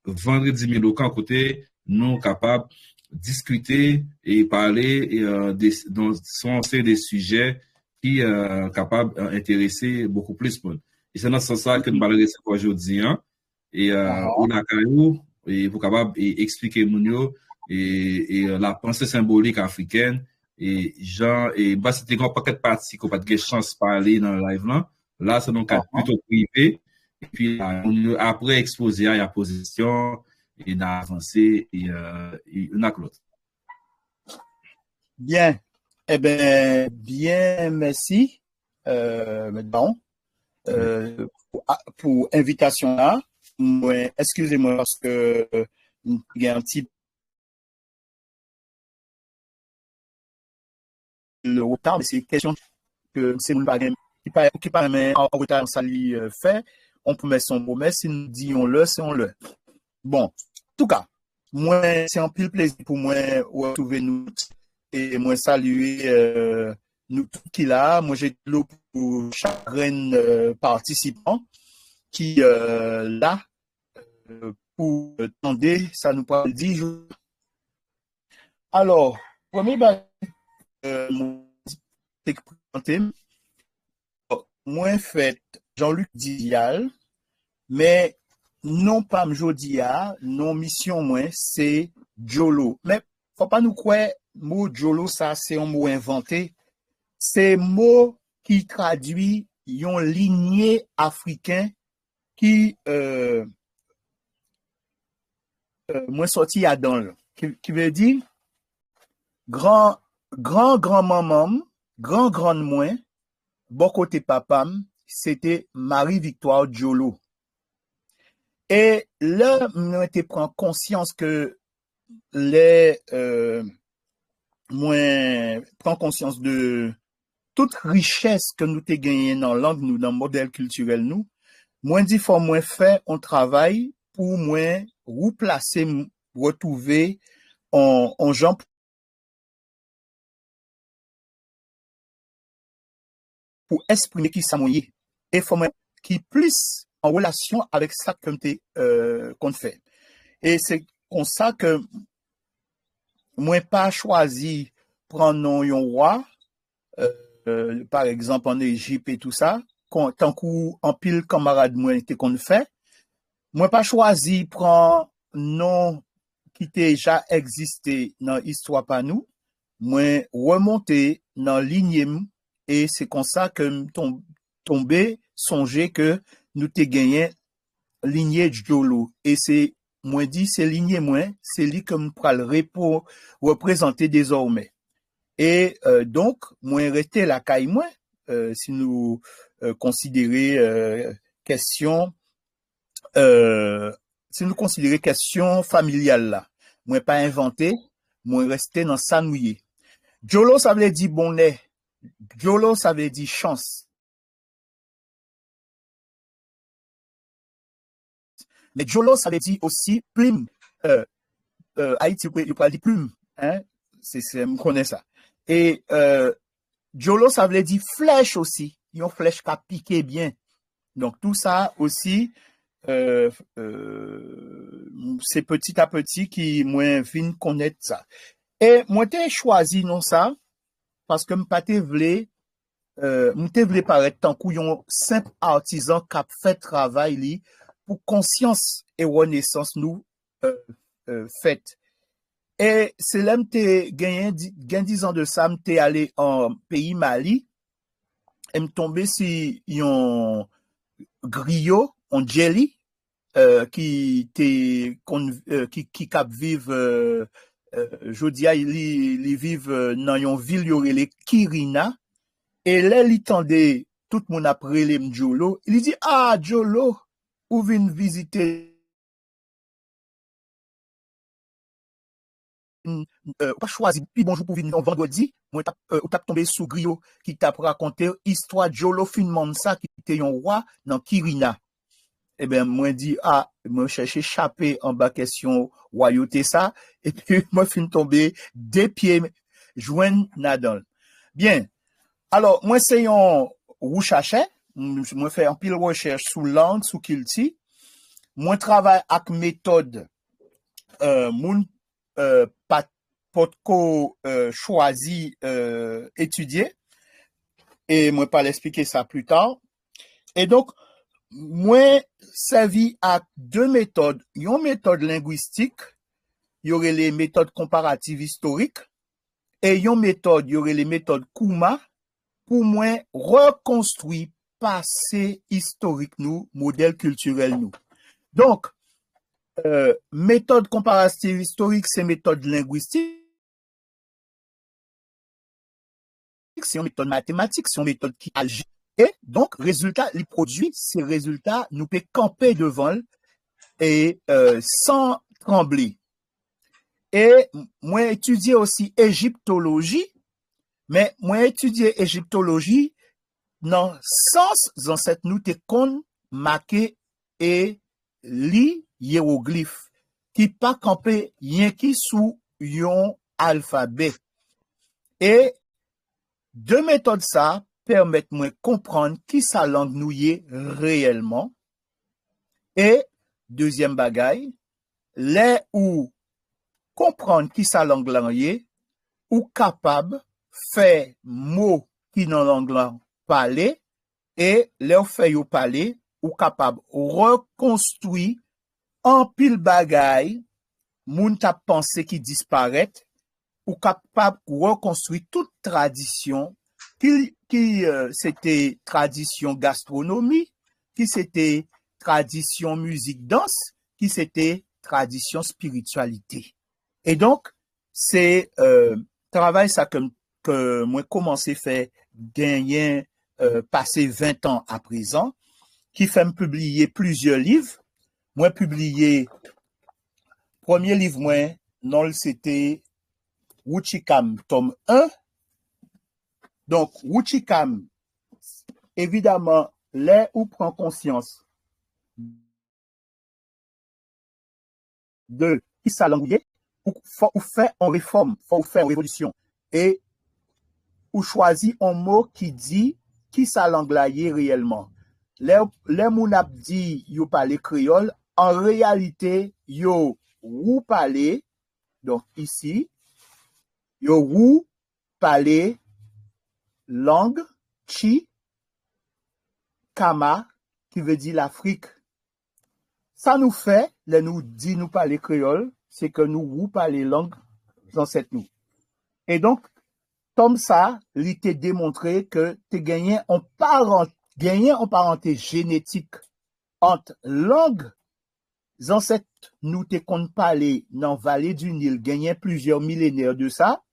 vendredi Mélocan côté nous capables discuter et parler dans son série des sujets qui capables d'intéresser beaucoup plus monde. Et c'est dans ce sens que nous parlons de ça aujourd'hui hein, et on a caillou et pour capable expliquer nous et la pensée symbolique africaine et genre et bah c'était un paquet de parties qu'on pas de chance parler dans le live là c'est donc plutôt privé et puis après exposer à la position et d'avancer et une à l'autre. Bien. Eh bien, bien, merci, mesdames, pour invitation là. Excusez-moi parce que il y a un petit le retard, mais c'est une question que c'est mon bagage qui pas en retard, ça lui fait. On peut mettre son mot, mais si nous disons le, c'est on le. Bon, en tout cas, moi, c'est un pile plaisir pour moi de retrouver nous et moi saluer nous tous qui là. Moi, j'ai de l'eau pour chacun participant qui là pour tendre, ça nous prend 10 jours. Alors, premier bagage, moi, fait Jean-Luc Dial, mais non pas m'jodia, non mission moi, c'est Jolo. Mais faut pas nous croire, mot Jolo, ça c'est un mot inventé. C'est mot qui traduit yon lignée africain qui moi sorti à dans qui veut dire grand maman, grand moins, bon côté papam, c'était Marie-Victoire Jolo. Et là, moi, te prends conscience que moi, prends conscience de toute richesse que nous te gagné dans la langue, nous, dans le modèle culturel, nous. Moi, dit, faut moi faire un travail pour moi replacer, retrouver en gens pour exprimer qui ça moyen. Et faut moi qui plus en relation avec ça qu'on fait. Et c'est comme ça que moi pas choisi prendre un roi, par exemple en Égypte et tout ça, tant qu'en pile camarade moi qu'on fait. Moi pas choisi prendre nom qui déjà existé dans l'histoire pas nous. Moi remonter dans lignée et c'est comme ça que tombé songer que nous te gagné lignée Jolo et c'est moi dit c'est lignée moi c'est lui comme pral pour représenter désormais et donc moi rester la caille moi si nous considérer question si nous considérer question familiale là moi pas inventé moi rester dans sanouillé Jolo ça veut dire bonnet Jolo ça veut dire chance. Mais Jolo, ça veut dire aussi plume. Haïti, il parle de plume. Hein? On connaît ça. Et Jolo, ça veut dire flèche aussi. Une flèche qui a piqué bien. Donc, tout ça aussi, c'est petit à petit qui moi vient connaître ça. Et moi, j'ai choisi non ça parce que m'pas te vle paraître tant qu'un simple artisan qui a fait travail li pour conscience et renaissance nous fait. Et c'est là m'te gagné 10 ans de ça m'te allé en pays Mali et m'tombé si yon griot en jelly qui cap vive jodia li vive dans yon ville yorele Kirina et là li tande tout moun après les Jolo il dit ah Jolo ou vin visiter pas choisi puis bonjour pour venir vendredi moi t'a tombé sous griot qui t'a raconté histoire Jolo finman ça qui était un roi dans Kirina. Eh ben moi dit ah moi chercher échapper en bas question royauté ça et puis moi fin tomber des pieds joindre Nadal. Bien. Alors moi c'est un recherche moi fait un pile recherche sous langue sous culture. moi travaille avec méthode moun pas potko choisi étudier et moi pas l'expliquer ça plus tard. Et donc moi servi à deux méthodes, une méthode linguistique, il y aurait les méthodes comparatives historiques et une méthode, il y aurait les méthodes Kuma pour moi reconstruire passé historique nous, modèle culturel nous. Donc méthode comparative historique, c'est méthode linguistique, c'est une méthode mathématique, c'est une méthode qui agit. Et donc, résultat, les produits, ces résultats, nous peut camper devant et sans trembler. Et moi, étudier aussi égyptologie, mais moi, étudier égyptologie, dans sens ancêtres nous te kon marqué et li hiéroglyphe qui pas campé rien qui sous yon alphabet. Et deux méthodes ça permettent moi comprendre qui sa langue nous y est réellement. Et deuxième bagaille, les ou comprendre qui sa langue là y est ou capable faire mot qui dans langue là parler et leur fait yo parler ou capable reconstruire en pile bagaille moun t'a pensé qui disparaît ou capable reconstruire toute tradition qui c'était tradition gastronomie, qui c'était tradition musique danse, qui c'était tradition spiritualité. Et donc c'est travail ça que moi commencé faire gagner passé 20 ans à présent, qui fait me publier plusieurs livres. Moi publié premier livre moi non c'était Wuchikam tome 1. Donc Wuchikam évidemment là où prend conscience de qui sa langue ou faire en réforme, faut faire en révolution et ou choisi un mot qui dit qui sa langue là y est réellement. Les moun ap dit yo parler créole, en réalité yo ou parler, donc ici yo ou parler langue chi kama qui veut dire l'Afrique. Ça nous fait, les nous dit nous parler créole, c'est que nous ou parler langue ancêtre nous. Et donc comme ça, il t'a démontré que tu gagné en parenté génétique entre langues ancêtres nous te compte parler dans vallée du Nil, gagné plusieurs millénaires de ça,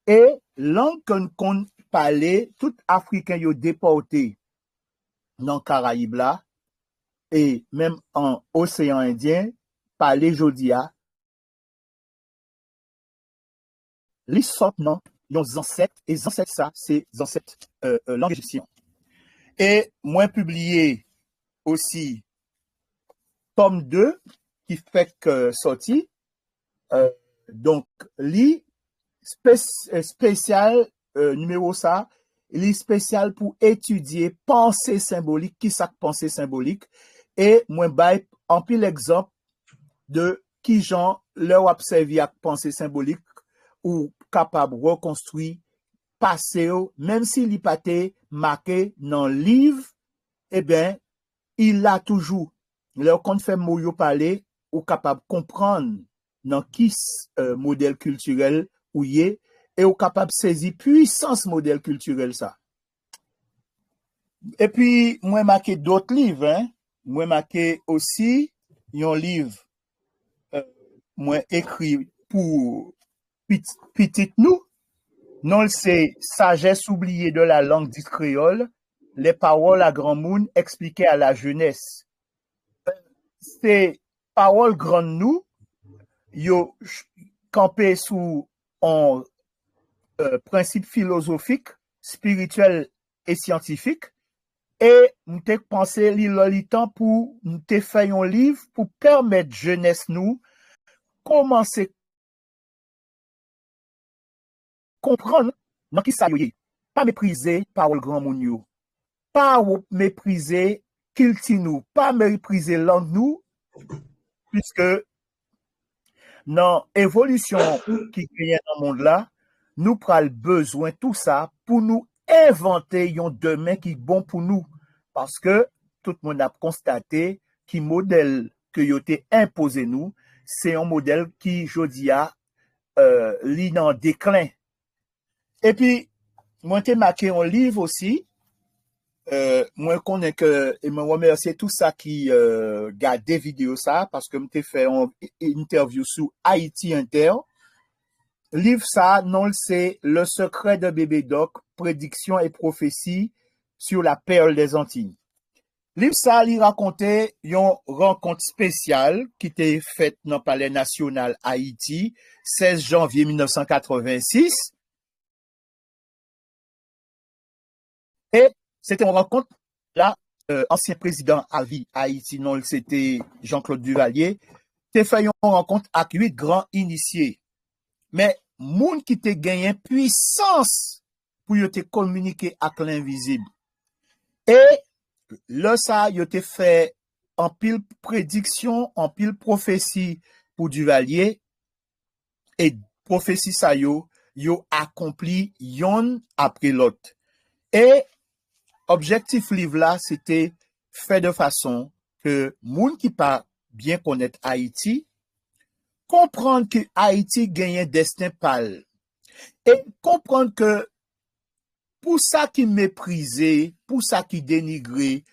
et langue qu'on compte parler, tout Africain yo déporté dans Caraïbes là, et même en océan Indien, parler jodia, les sortes non nos ancêtres, et les ancêtres ça, c'est les ancêtres langue égyptienne. Et moi publié aussi tome 2 qui fait que sorti, donc li spécial numéro ça, li spécial pour étudier pensée symbolique, qui ça pensée symbolique, et moi bay en pile exemple de qui gens leur observer à pensée symbolique ou capable reconstruire passé même s'il y pas marqué dans livre eh bien il l'a toujours leur compte fait mot yo parler ou capable comprendre dans qui modèle culturel ou y est et ou capable saisir puissance modèle culturel ça. Et puis moi marqué d'autres livres hein, moi marqué aussi un livre moi écrit pour petit nous, non c'est sagesse oubliée de la langue dite créole, les paroles à grand monde expliquées à la jeunesse. C'est paroles grand nous, yo campé sous un principe philosophique, spirituel et scientifique, et nous te pensé li temps pour nous te faire un livre pour permettre jeunesse nous commencer comprendre dans qui ça y est. Pas mépriser parole grand moun yo. Pas mépriser culture nous, pas mépriser langue nous puisque dans l'évolution qui est dans le monde là, nous prenons besoin de tout ça pour nous inventer un demain qui est bon pour nous. Parce que tout le monde a constaté que le modèle que vous avez imposé nous, c'est un modèle qui, je dis, lit en déclin. Et puis, moi, j'ai marqué un livre aussi. Moi, connais que, et me remercie tout ça qui garde des vidéos ça, parce que j'ai fait une interview sur Haïti Inter. Livre ça, non, c'est Le secret de Bébé Doc, prédictions et prophéties sur la perle des Antilles. Livre ça, il racontait une rencontre spéciale qui était faite dans le Palais National Haïti, 16 janvier 1986. Et c'était une rencontre, là, ancien président à vie Haïti, non, c'était Jean-Claude Duvalier, t'es fait une rencontre avec 8 grands initiés. Mais, moun qui te gagné puissance pour te communiquer avec l'invisible. Et, là, ça, yo te fait en pile prédiction, en pile prophétie pour Duvalier. Et prophétie ça yo accompli yon après l'autre. Et, objectif livre là, c'était fait de façon que moun qui pas bien connaître Haïti, comprendre que Haïti gagne un destin pâle. Et comprendre que pour ça qui méprisé, pour ça qui dénigré,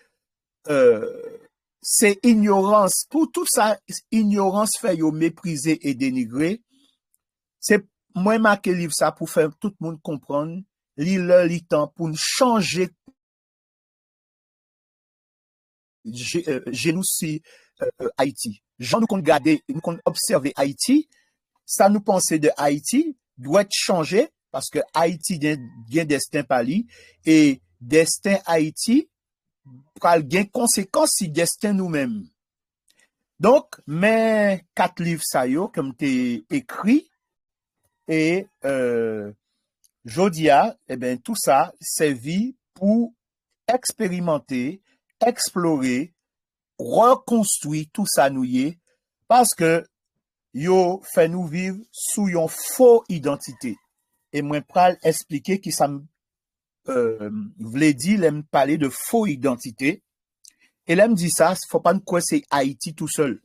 c'est ignorance. Pour tout ça, ignorance fait yo mépriser et dénigrer. C'est moi marqué livre ça pour faire tout le monde comprendre, li temps pour changer génocide Haïti. Jean nous qu'on garder, nous qu'on observer Haïti, ça nous penser de Haïti doit être changé parce que Haïti gain destin pali et destin Haïti pral gain conséquence si destin nous-mêmes. Donc, mes 4 livres ça yo comme t'es écrit et jodia, eh ben tout ça servi pour expérimenter, explorer, reconstruire tout ça nous y parce que yo fait nous vivre sous une faux identité. Et moi pral expliquer qui ça voulait dire l'aime parler de faux identité. Et l'aime dit ça, faut pas nous croire c'est Haïti tout seul.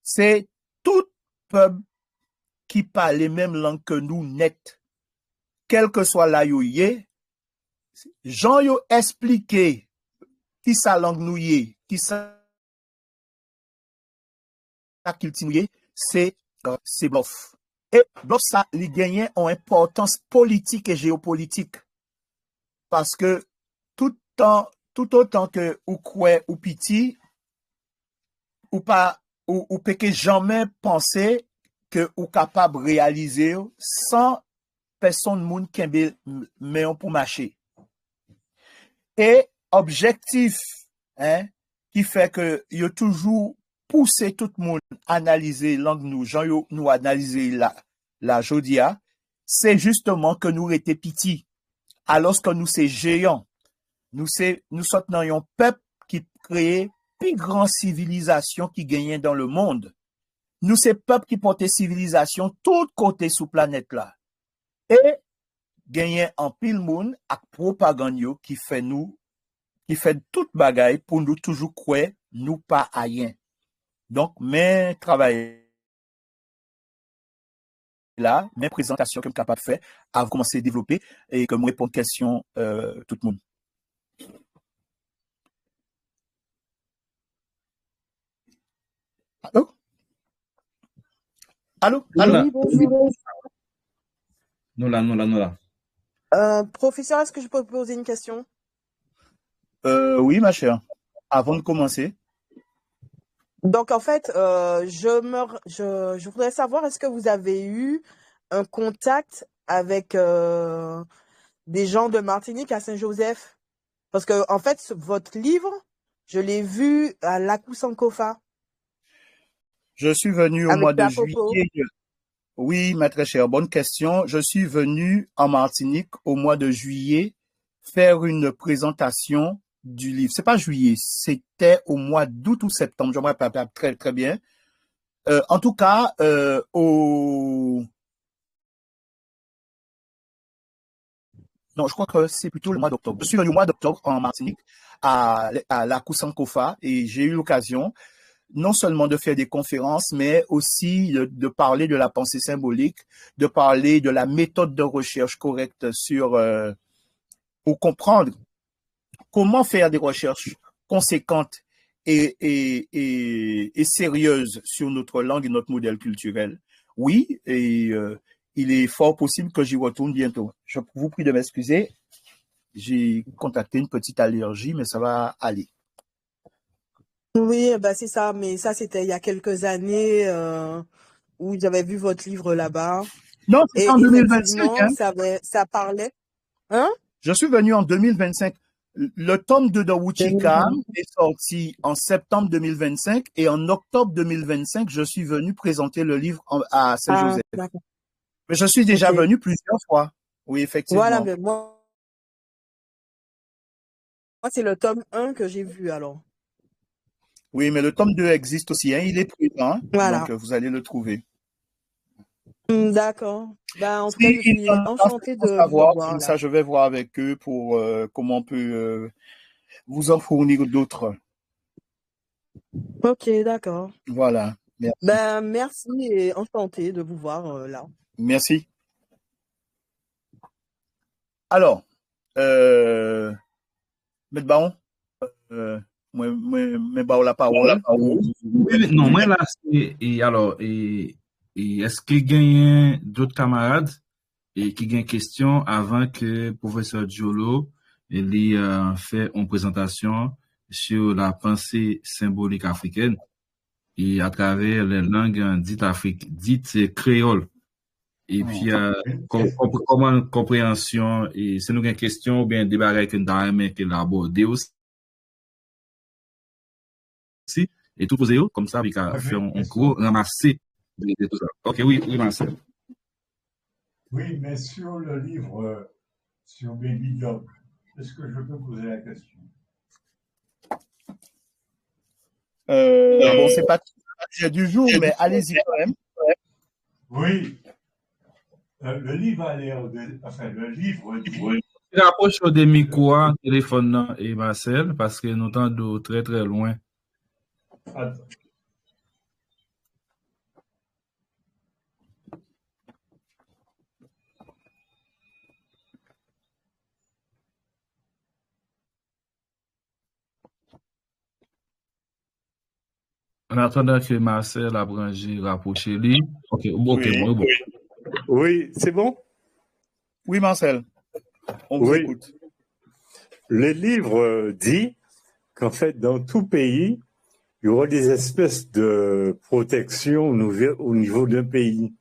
C'est tout peuple qui parle les mêmes langues que nous net. Quel que soit là yo yé, Jean yo expliqué qui sa langue nous yé, qui sa qu'il tinouye, c'est bluff. Et bluff ça, les gagnants ont importance politique et géopolitique. Parce que tout autant que ou quoi ou piti, ou pas, ou peut que jamais penser que ou capable de réaliser sans personne monde qui met pour marcher. Et objectif, hein, qui fait que y a toujours pousser tout le monde à analyser langue nous, nous analyser la jodia, c'est justement que nous étions petits, alors que nous c'est géants. Nous sommes dans un peuple qui crée plus grande civilisation qui gagnait dans le monde. Nous c'est peuple qui portait civilisation tout côté sous planète là. Et gagnait en pile monde à propagande qui fait toute bagaille pour nous toujours croire nous pas rien. Donc, mes travail là, mes présentations que je suis capable de faire, à commencer à développer et que je réponds aux questions tout le monde. Allô? Allô? Allô? Oui, bonjour. Nous là. Professeur, est-ce que je peux poser une question? Oui, ma chère. Avant de commencer. Donc, en fait, je voudrais savoir, est-ce que vous avez eu un contact avec des gens de Martinique à Saint-Joseph? Parce que, en fait, votre livre, je l'ai vu à Lac-Sankofa. Je suis venu au mois de juillet. Oui, ma très chère, bonne question. Je suis venu en Martinique au mois de juillet faire une présentation du livre. C'est pas juillet, c'était au mois d'août ou septembre, je me rappelle pas très, très bien. En tout cas, non, je crois que c'est plutôt le mois d'octobre. Je suis venu au mois d'octobre en Martinique, à la Koussankofa, et j'ai eu l'occasion non seulement de faire des conférences, mais aussi de parler de la pensée symbolique, de parler de la méthode de recherche correcte pour comprendre comment faire des recherches conséquentes et sérieuses sur notre langue et notre modèle culturel. Oui, et il est fort possible que j'y retourne bientôt. Je vous prie de m'excuser. J'ai contacté une petite allergie, mais ça va aller. Oui, bah c'est ça, mais ça c'était il y a quelques années où j'avais vu votre livre là-bas. Non, c'est Et en 2025. effectivement, ça parlait. Hein? Je suis venu en 2025. Le tome 2 de Wuchika est sorti en septembre 2025 et en octobre 2025, je suis venu présenter le livre à Saint-Joseph. Mais je suis déjà venu plusieurs fois. Oui, effectivement. Voilà, mais moi c'est le tome 1 que j'ai vu alors. Oui, mais le tome 2 existe aussi. Hein, il est présent. Voilà. Donc, vous allez le trouver. D'accord. Ben, en tout cas, je suis enchantée de savoir. vous voir. Comme ça, je vais voir avec eux pour comment on peut vous en fournir d'autres. Ok, d'accord. Voilà. Merci. Ben, merci et enchantée de vous voir là. Merci. Alors, M. Baron, moi, la parole. Non, moi là, est-ce qu'il y a d'autres camarades et qui ont une question avant que le professeur Diolo fait une présentation sur la pensée symbolique africaine et à travers les langues dites créoles. Et puis, comment compréhension, et c'est nous une question ou bien débat avec une dame qui l'a abordé aussi. Et tout poser comme ça, avec faire un gros ramasser de tout ça. Ok, oui, Marcel. Oui, mais sur le livre sur Baby Dog, est-ce que je peux poser la question? Bon, c'est pas j'ai du jour, mais allez-y quand même. Oui. Le livre a l'air de. Enfin, le livre dit. Rapproche des micros, téléphone et Marcel, parce que nous entendons très très loin. Attends. En attendant que Marcel a branché, rapproché lui. Ok, bon. Oui, c'est bon? Oui, Marcel. On vous écoute. Le livre dit qu'en fait, dans tout pays, il y aura des espèces de protection au niveau d'un pays.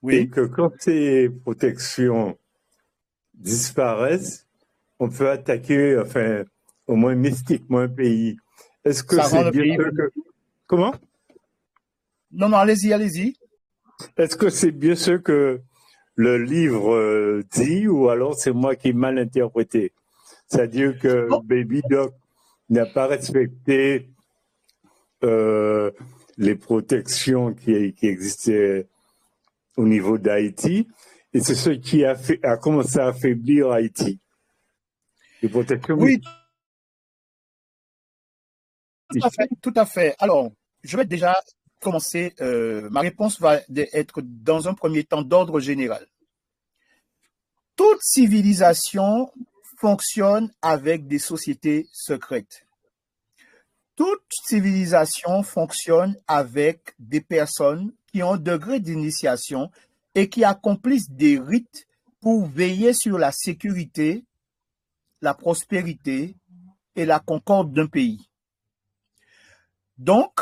Oui. Et que quand ces protections disparaissent, on peut attaquer, enfin, au moins mystiquement un pays. Est-ce que c'est bien sûr que... Comment? Non, allez-y. Est-ce que c'est bien ce que le livre dit ou alors c'est moi qui ai mal interprété? C'est-à-dire que Baby Doc n'a pas respecté les protections qui existaient au niveau d'Haïti et c'est ce qui a commencé à affaiblir Haïti. Les protections. Oui. Tout à fait. Alors, je vais déjà commencer. Ma réponse va être dans un premier temps d'ordre général. Toute civilisation fonctionne avec des sociétés secrètes. Toute civilisation fonctionne avec des personnes qui ont un degré d'initiation et qui accomplissent des rites pour veiller sur la sécurité, la prospérité et la concorde d'un pays. Donc,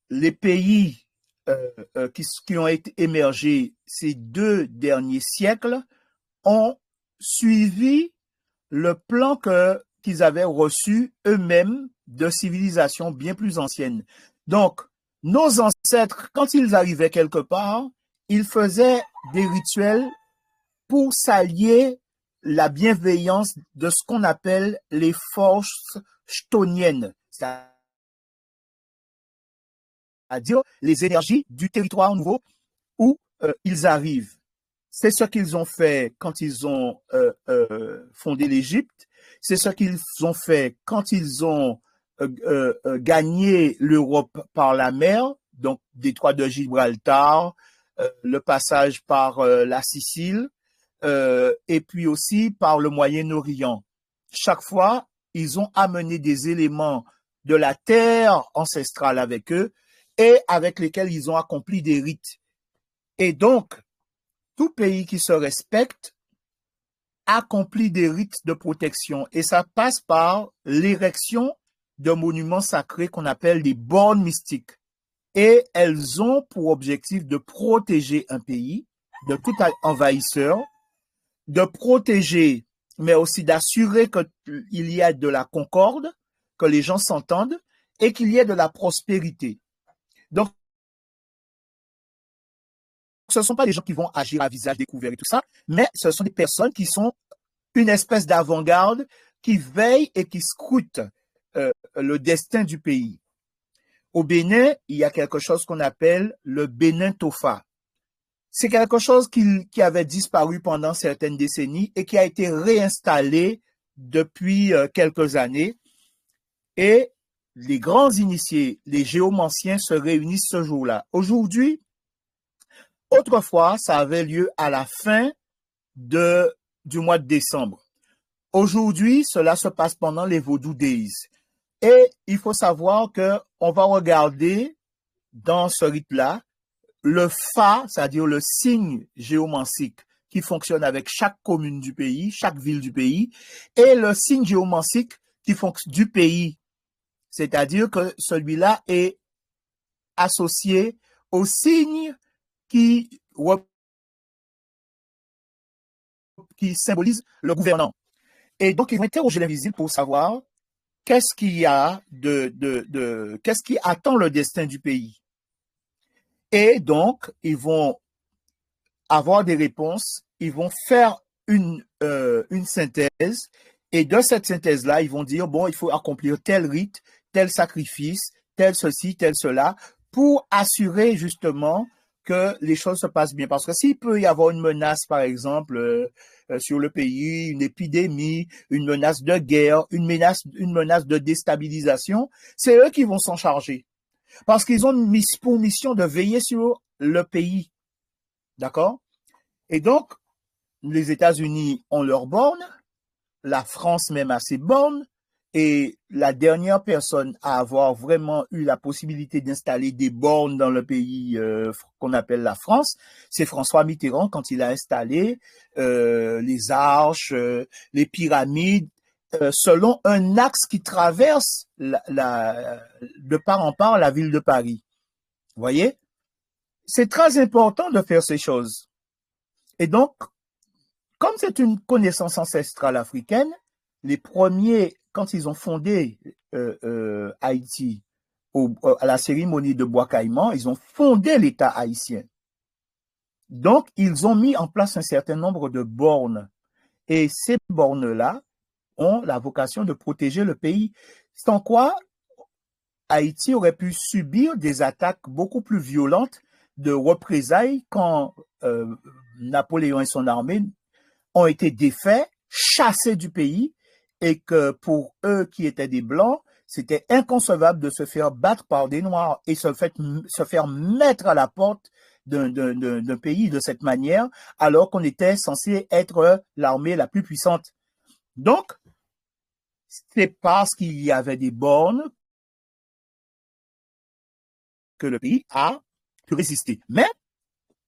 les pays qui ont été émergés ces 2 derniers siècles ont suivi le plan qu'ils avaient reçu eux-mêmes de civilisations bien plus anciennes. Donc, nos ancêtres, quand ils arrivaient quelque part, ils faisaient des rituels pour s'allier la bienveillance de ce qu'on appelle les forces chtoniennes, c'est-à-dire les énergies du territoire nouveau où ils arrivent. C'est ce qu'ils ont fait quand ils ont fondé l'Égypte, c'est ce qu'ils ont fait quand ils ont gagné l'Europe par la mer, donc détroit de Gibraltar, le passage par la Sicile, et puis aussi par le Moyen-Orient. Chaque fois, ils ont amené des éléments de la terre ancestrale avec eux et avec lesquels ils ont accompli des rites. Et donc, tout pays qui se respecte accomplit des rites de protection et ça passe par l'érection de monuments sacrés qu'on appelle des bornes mystiques. Et elles ont pour objectif de protéger un pays de tout envahisseur, de protéger, mais aussi d'assurer qu'il y a de la concorde, que les gens s'entendent et qu'il y ait de la prospérité. Donc, ce ne sont pas des gens qui vont agir à visage découvert et tout ça, mais ce sont des personnes qui sont une espèce d'avant-garde qui veille et qui scrute le destin du pays. Au Bénin, il y a quelque chose qu'on appelle le Bénin Tofa. C'est quelque chose qui avait disparu pendant certaines décennies et qui a été réinstallé depuis quelques années. Et les grands initiés, les géomanciens se réunissent ce jour-là. Aujourd'hui, autrefois, ça avait lieu à la fin du mois de décembre. Aujourd'hui, cela se passe pendant les Vodou Days. Et il faut savoir qu'on va regarder dans ce rite-là le Fa, c'est-à-dire le signe géomancique qui fonctionne avec chaque commune du pays, chaque ville du pays, et le signe géomancique qui fonctionne du pays. C'est-à-dire que celui-là est associé au signe qui symbolise le gouvernant. Et donc, ils vont interroger l'invisible pour savoir qu'est-ce qu'il y a qu'est-ce qui attend le destin du pays. Et donc, ils vont avoir des réponses, ils vont faire une synthèse, et de cette synthèse-là, ils vont dire, bon, il faut accomplir tel rite, tel sacrifice, tel ceci, tel cela, pour assurer justement que les choses se passent bien. Parce que s'il peut y avoir une menace, par exemple, sur le pays, une épidémie, une menace de guerre, une menace de déstabilisation, c'est eux qui vont s'en charger. Parce qu'ils ont pour mission de veiller sur le pays. D'accord? Et donc, les États-Unis ont leurs bornes, la France même a ses bornes, et la dernière personne à avoir vraiment eu la possibilité d'installer des bornes dans le pays qu'on appelle la France, c'est François Mitterrand quand il a installé les arches, les pyramides, selon un axe qui traverse de part en part la ville de Paris. Vous voyez? C'est très important de faire ces choses. Et donc, comme c'est une connaissance ancestrale africaine, les premiers, quand ils ont fondé Haïti à la cérémonie de Bois Caïman, ils ont fondé l'État haïtien. Donc, ils ont mis en place un certain nombre de bornes. Et ces bornes-là ont la vocation de protéger le pays. Sans quoi, Haïti aurait pu subir des attaques beaucoup plus violentes de représailles quand Napoléon et son armée ont été défaits, chassés du pays, et que pour eux qui étaient des Blancs, c'était inconcevable de se faire battre par des Noirs et se faire mettre à la porte d'un pays de cette manière, alors qu'on était censé être l'armée la plus puissante. Donc, c'est parce qu'il y avait des bornes que le pays a pu résister. Mais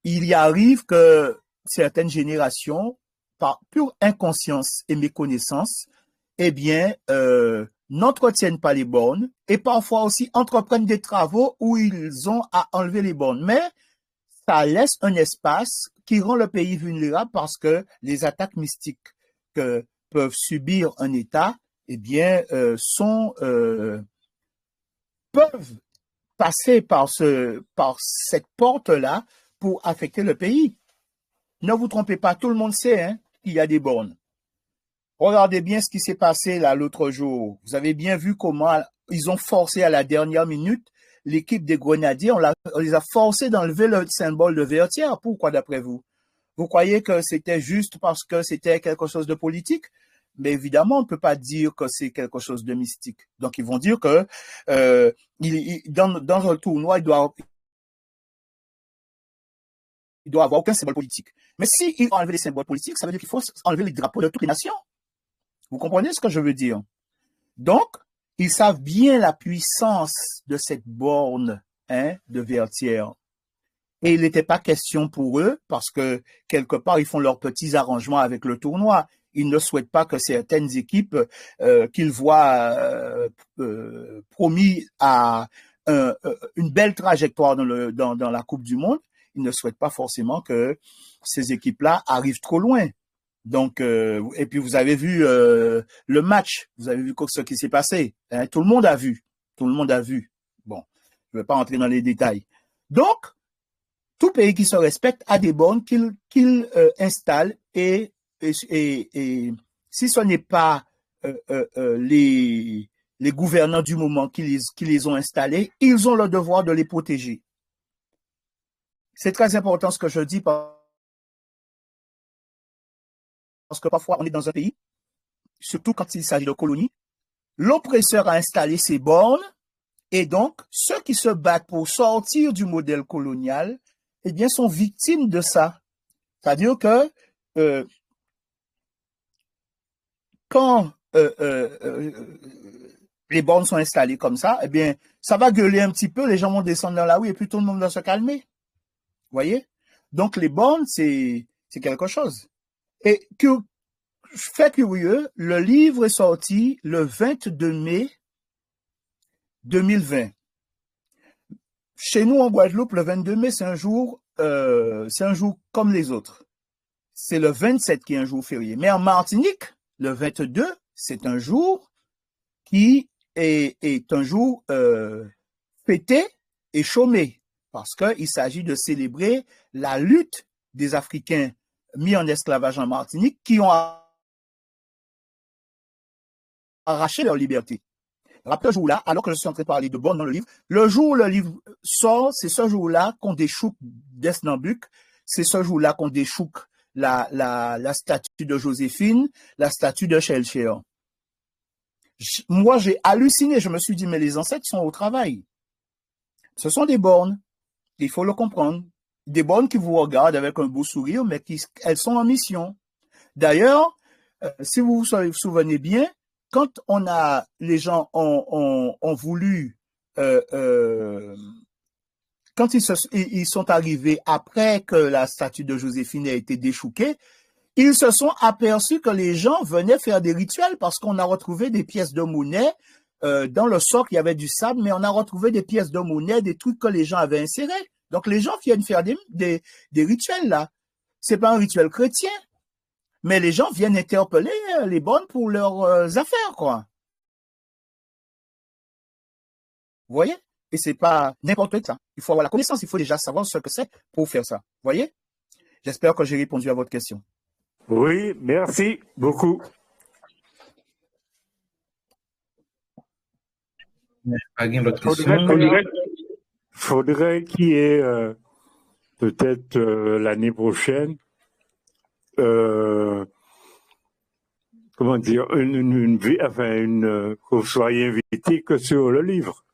il y arrive que certaines générations, par pure inconscience et méconnaissance, eh bien, n'entretiennent pas les bornes et parfois aussi entreprennent des travaux où ils ont à enlever les bornes. Mais ça laisse un espace qui rend le pays vulnérable parce que les attaques mystiques que peuvent subir un État, eh bien, peuvent passer par cette porte-là pour affecter le pays. Ne vous trompez pas, tout le monde sait qu'il y a des bornes. Regardez bien ce qui s'est passé là l'autre jour. Vous avez bien vu comment ils ont forcé à la dernière minute l'équipe des Grenadiers. On les a forcés d'enlever le symbole de Vertières. Pourquoi d'après vous? Vous croyez que c'était juste parce que c'était quelque chose de politique? Mais évidemment, on ne peut pas dire que c'est quelque chose de mystique. Donc, ils vont dire que dans un tournoi, il doit avoir aucun symbole politique. Mais s'ils ont enlevé les symboles politiques, ça veut dire qu'il faut enlever les drapeaux de toutes les nations. Vous comprenez ce que je veux dire? Donc, ils savent bien la puissance de cette borne de Vertières. Et il n'était pas question pour eux, parce que quelque part, ils font leurs petits arrangements avec le tournoi. Ils ne souhaitent pas que certaines équipes qu'ils voient promis à une belle trajectoire dans la Coupe du Monde, ils ne souhaitent pas forcément que ces équipes-là arrivent trop loin. Donc, et puis vous avez vu le match, vous avez vu ce qui s'est passé. Tout le monde a vu. Tout le monde a vu. Bon, je ne vais pas entrer dans les détails. Donc, tout pays qui se respecte a des bornes qu'il installe et si ce n'est pas les gouvernants du moment qui les ont installés, ils ont le devoir de les protéger. C'est très important ce que je dis parce que parfois on est dans un pays, surtout quand il s'agit de colonies, l'oppresseur a installé ses bornes et donc ceux qui se battent pour sortir du modèle colonial, eh bien, sont victimes de ça. C'est-à-dire que quand les bornes sont installées comme ça, eh bien, ça va gueuler un petit peu, les gens vont descendre dans la rue et puis tout le monde va se calmer. Vous voyez? Donc, les bornes, c'est quelque chose. Et fait curieux, le livre est sorti le 22 mai 2020. Chez nous, en Guadeloupe, le 22 mai, c'est un jour comme les autres. C'est le 27 qui est un jour férié. Mais en Martinique, le 22, c'est un jour qui est un jour fêté et chômé, parce qu'il s'agit de célébrer la lutte des Africains mis en esclavage en Martinique qui ont arraché leur liberté. Rappelez ce jour-là, alors que je suis en train de parler de bornes dans le livre, le jour où le livre sort, c'est ce jour-là qu'on déchouque Desnambuk, c'est ce jour-là qu'on déchouque la statue de Joséphine, la statue de Shelcher. Moi, j'ai halluciné, je me suis dit, mais les ancêtres sont au travail. Ce sont des bornes, il faut le comprendre. Des bornes qui vous regardent avec un beau sourire, mais elles sont en mission. D'ailleurs, si vous vous souvenez bien, quand les gens ont voulu, quand ils sont arrivés après que la statue de Joséphine a été déchouquée, ils se sont aperçus que les gens venaient faire des rituels parce qu'on a retrouvé des pièces de monnaie dans le socle, il y avait du sable, mais on a retrouvé des pièces de monnaie, des trucs que les gens avaient insérés. Donc les gens viennent faire des rituels là. C'est pas un rituel chrétien. Mais les gens viennent interpeller les bornes pour leurs affaires, quoi. Vous voyez? Et c'est pas n'importe quoi. Il faut avoir la connaissance, il faut déjà savoir ce que c'est pour faire ça. Vous voyez? J'espère que j'ai répondu à votre question. Oui, merci beaucoup. Faudrait qu'il y ait peut-être l'année prochaine comment dire, que vous soyez invité que sur le livre.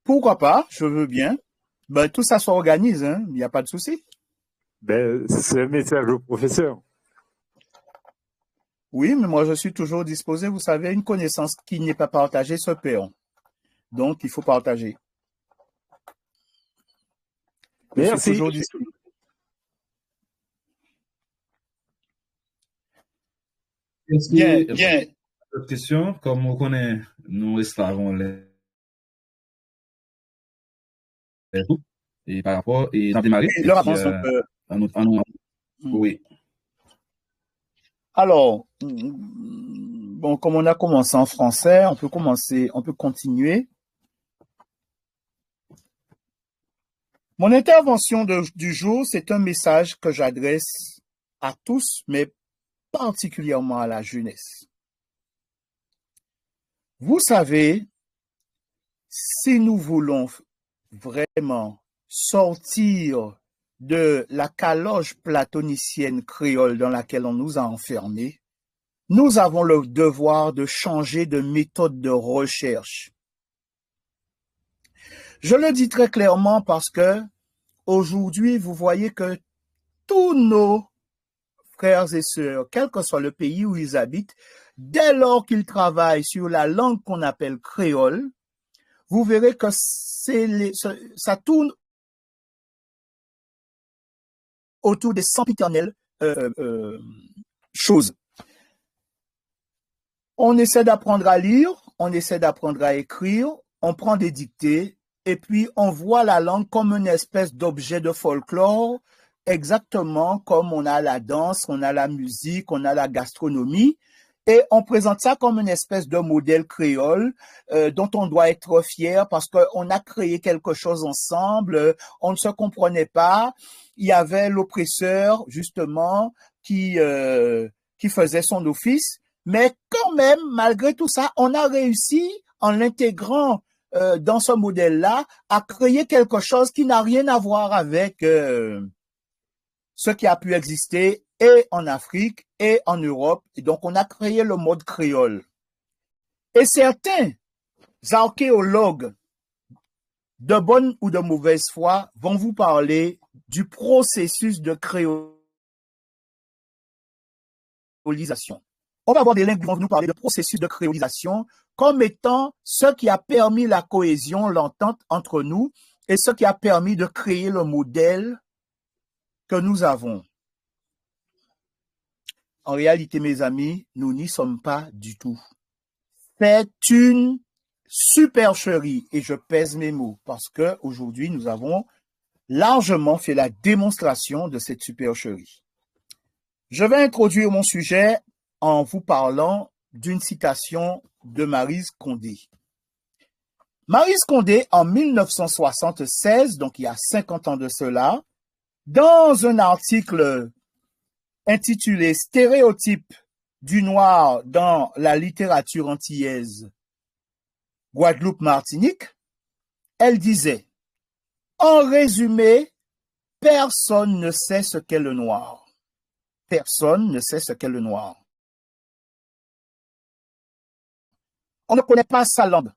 Pourquoi pas? Je veux bien. Ben, tout ça s'organise, hein? Il n'y a pas de souci. Ben, c'est un message au professeur. Oui, mais moi, je suis toujours disposé. Vous savez, une connaissance qui n'est pas partagée se perd. Donc, il faut partager. Merci. Je suis toujours disposé. Bien. Autre question, comme on connaît, nous esclavons les groupes, et par rapport, et on a démarré. Leur avance, oui. Alors, bon, comme on a commencé en français, on peut continuer. Mon intervention du jour, c'est un message que j'adresse à tous, mais particulièrement à la jeunesse. Vous savez, si nous voulons vraiment sortir de la caloche platonicienne créole dans laquelle on nous a enfermés, nous avons le devoir de changer de méthode de recherche. Je le dis très clairement parce que aujourd'hui, vous voyez que tous nos frères et sœurs, quel que soit le pays où ils habitent, dès lors qu'ils travaillent sur la langue qu'on appelle créole, vous verrez que ça tourne autour des sempiternelles choses. On essaie d'apprendre à lire, on essaie d'apprendre à écrire, on prend des dictées, et puis on voit la langue comme une espèce d'objet de folklore, exactement comme on a la danse, on a la musique, on a la gastronomie, et on présente ça comme une espèce de modèle créole dont on doit être fier parce qu'on a créé quelque chose ensemble, on ne se comprenait pas, il y avait l'oppresseur justement qui faisait son office, mais quand même, malgré tout ça, on a réussi en l'intégrant dans ce modèle-là à créer quelque chose qui n'a rien à voir avec ce qui a pu exister et en Afrique et en Europe. Et donc, on a créé le mode créole. Et certains archéologues de bonne ou de mauvaise foi vont vous parler du processus de créolisation. On va avoir des lingues qui vont nous parler de processus de créolisation comme étant ce qui a permis la cohésion, l'entente entre nous et ce qui a permis de créer le modèle que nous avons. En réalité, mes amis, nous n'y sommes pas du tout. C'est une supercherie, et je pèse mes mots, parce que aujourd'hui, nous avons largement fait la démonstration de cette supercherie. Je vais introduire mon sujet en vous parlant d'une citation de Maryse Condé. Maryse Condé, en 1976, donc il y a 50 ans de cela, dans un article intitulé « Stéréotypes du noir dans la littérature antillaise Guadeloupe-Martinique », elle disait « En résumé, personne ne sait ce qu'est le noir. Personne ne sait ce qu'est le noir. On ne connaît pas sa langue.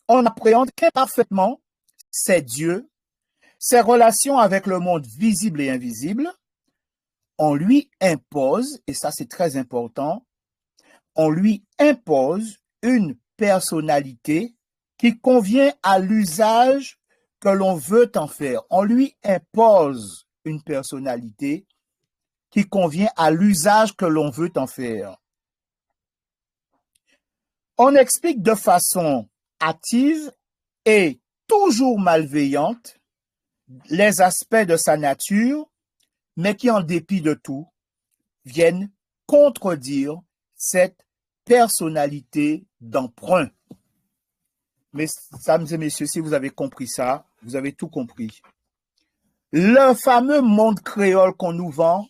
On appréhende qu'imparfaitement ses dieux, ses relations avec le monde visible et invisible. On lui impose, et ça c'est très important, on lui impose une personnalité qui convient à l'usage que l'on veut en faire. On lui impose une personnalité qui convient à l'usage que l'on veut en faire. On explique de façon hâtive et toujours malveillante les aspects de sa nature, mais qui, en dépit de tout, viennent contredire cette personnalité d'emprunt. Mesdames et messieurs, si vous avez compris ça, vous avez tout compris. Le fameux monde créole qu'on nous vend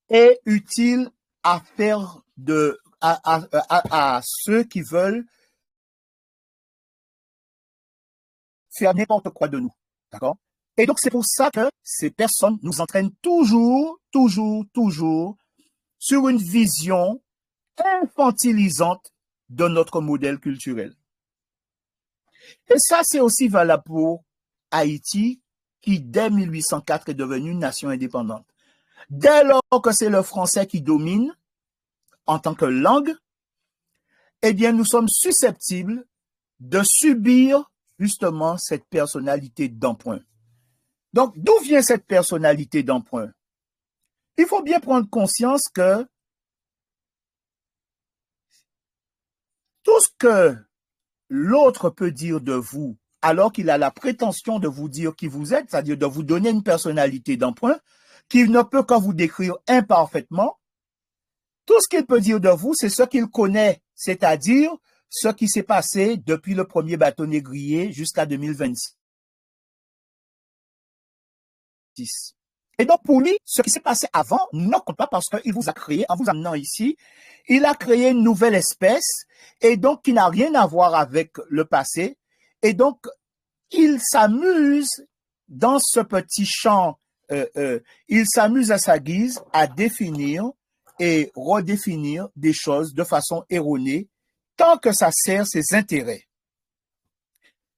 est utile à faire à ceux qui veulent faire n'importe quoi de nous. D'accord? Et donc, c'est pour ça que ces personnes nous entraînent toujours sur une vision infantilisante de notre modèle culturel. Et ça, c'est aussi valable pour Haïti, qui, dès 1804, est devenue une nation indépendante. Dès lors que c'est le français qui domine en tant que langue, eh bien, nous sommes susceptibles de subir justement cette personnalité d'emprunt. Donc, d'où vient cette personnalité d'emprunt? Il faut bien prendre conscience que tout ce que l'autre peut dire de vous, alors qu'il a la prétention de vous dire qui vous êtes, c'est-à-dire de vous donner une personnalité d'emprunt, qu'il ne peut que vous décrire imparfaitement, tout ce qu'il peut dire de vous, c'est ce qu'il connaît, c'est-à-dire ce qui s'est passé depuis le premier bateau négrier jusqu'à 2026. Et donc, pour lui, ce qui s'est passé avant ne compte pas parce qu'il vous a créé, en vous amenant ici, il a créé une nouvelle espèce et donc qui n'a rien à voir avec le passé. Et donc, il s'amuse dans ce petit champ, il s'amuse à sa guise à définir et redéfinir des choses de façon erronée tant que ça sert ses intérêts.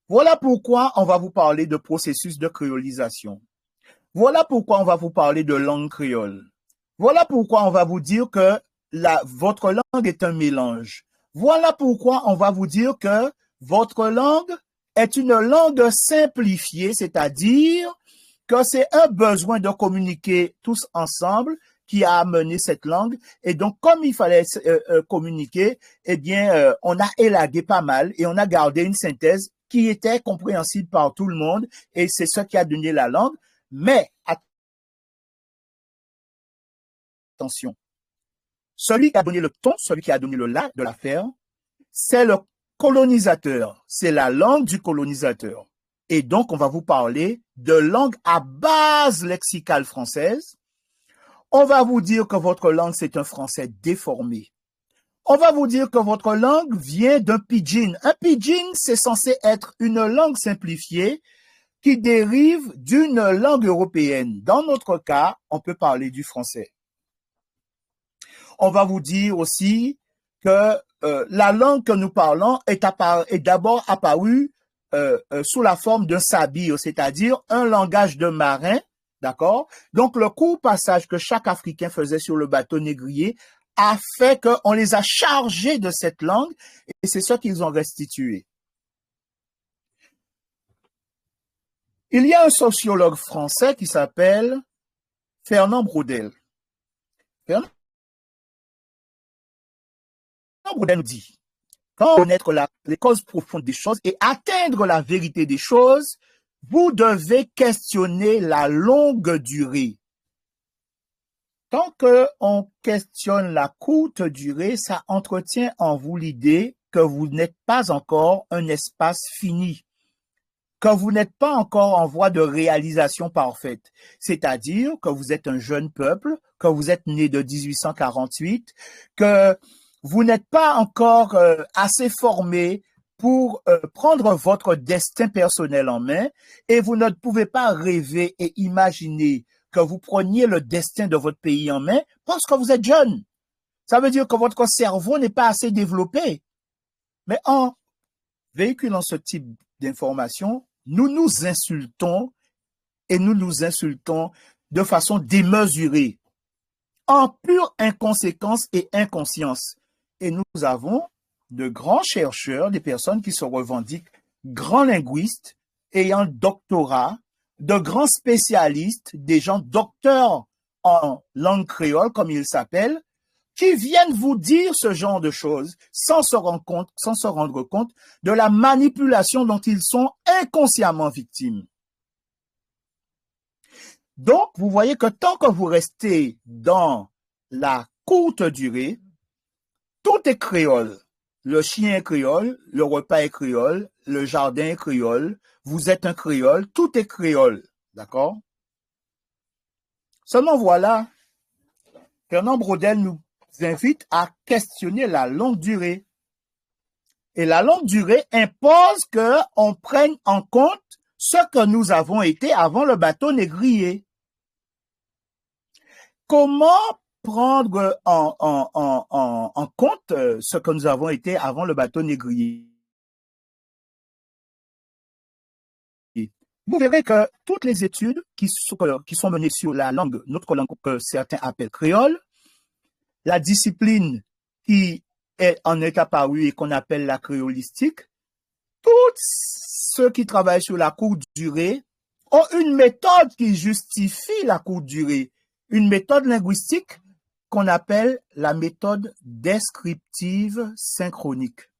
Voilà pourquoi on va vous parler de processus de créolisation. Voilà pourquoi on va vous parler de langue créole. Voilà pourquoi on va vous dire que votre langue est un mélange. Voilà pourquoi on va vous dire que votre langue est une langue simplifiée, c'est-à-dire que c'est un besoin de communiquer tous ensemble qui a amené cette langue. Et donc, comme il fallait communiquer, eh bien, on a élagué pas mal et on a gardé une synthèse qui était compréhensible par tout le monde et c'est ce qui a donné la langue. Mais, attention, celui qui a donné le ton, celui qui a donné le la de l'affaire, c'est le colonisateur, c'est la langue du colonisateur. Et donc, on va vous parler de langue à base lexicale française. On va vous dire que votre langue, c'est un français déformé. On va vous dire que votre langue vient d'un pidgin. Un pidgin, c'est censé être une langue simplifiée qui dérive d'une langue européenne. Dans notre cas, on peut parler du français. On va vous dire aussi que la langue que nous parlons est d'abord apparue sous la forme d'un sabir, c'est-à-dire un langage de marin, d'accord? Donc, le court passage que chaque Africain faisait sur le bateau négrier a fait qu'on les a chargés de cette langue et c'est ce qu'ils ont restitué. Il y a un sociologue français qui s'appelle Fernand Braudel. Fernand Braudel nous dit, quand connaître les causes profondes des choses et atteindre la vérité des choses, vous devez questionner la longue durée. Tant qu'on questionne la courte durée, ça entretient en vous l'idée que vous n'êtes pas encore un espace fini, que vous n'êtes pas encore en voie de réalisation parfaite. C'est-à-dire que vous êtes un jeune peuple, que vous êtes né de 1848, que vous n'êtes pas encore assez formé pour prendre votre destin personnel en main et vous ne pouvez pas rêver et imaginer que vous preniez le destin de votre pays en main parce que vous êtes jeune. Ça veut dire que votre cerveau n'est pas assez développé. Mais en véhiculant ce type d'information, nous nous insultons et nous nous insultons de façon démesurée, en pure inconséquence et inconscience. Et nous avons de grands chercheurs, des personnes qui se revendiquent grands linguistes, ayant doctorat, de grands spécialistes, des gens docteurs en langue créole, comme ils s'appellent, qui viennent vous dire ce genre de choses sans se rendre compte de la manipulation dont ils sont inconsciemment victimes. Donc, vous voyez que tant que vous restez dans la courte durée, tout est créole. Le chien est créole, le repas est créole, le jardin est créole, vous êtes un créole, tout est créole. D'accord? Seulement voilà, Fernand Braudel nous invite à questionner la longue durée. Et la longue durée impose qu'on prenne en compte ce que nous avons été avant le bateau négrier. Comment prendre en compte ce que nous avons été avant le bateau négrier? Vous verrez que toutes les études qui sont menées sur la langue, notre langue que certains appellent créole, la discipline qui en est apparue et qu'on appelle la créolistique, tous ceux qui travaillent sur la courte durée ont une méthode qui justifie la courte durée, une méthode linguistique qu'on appelle la méthode descriptive synchronique.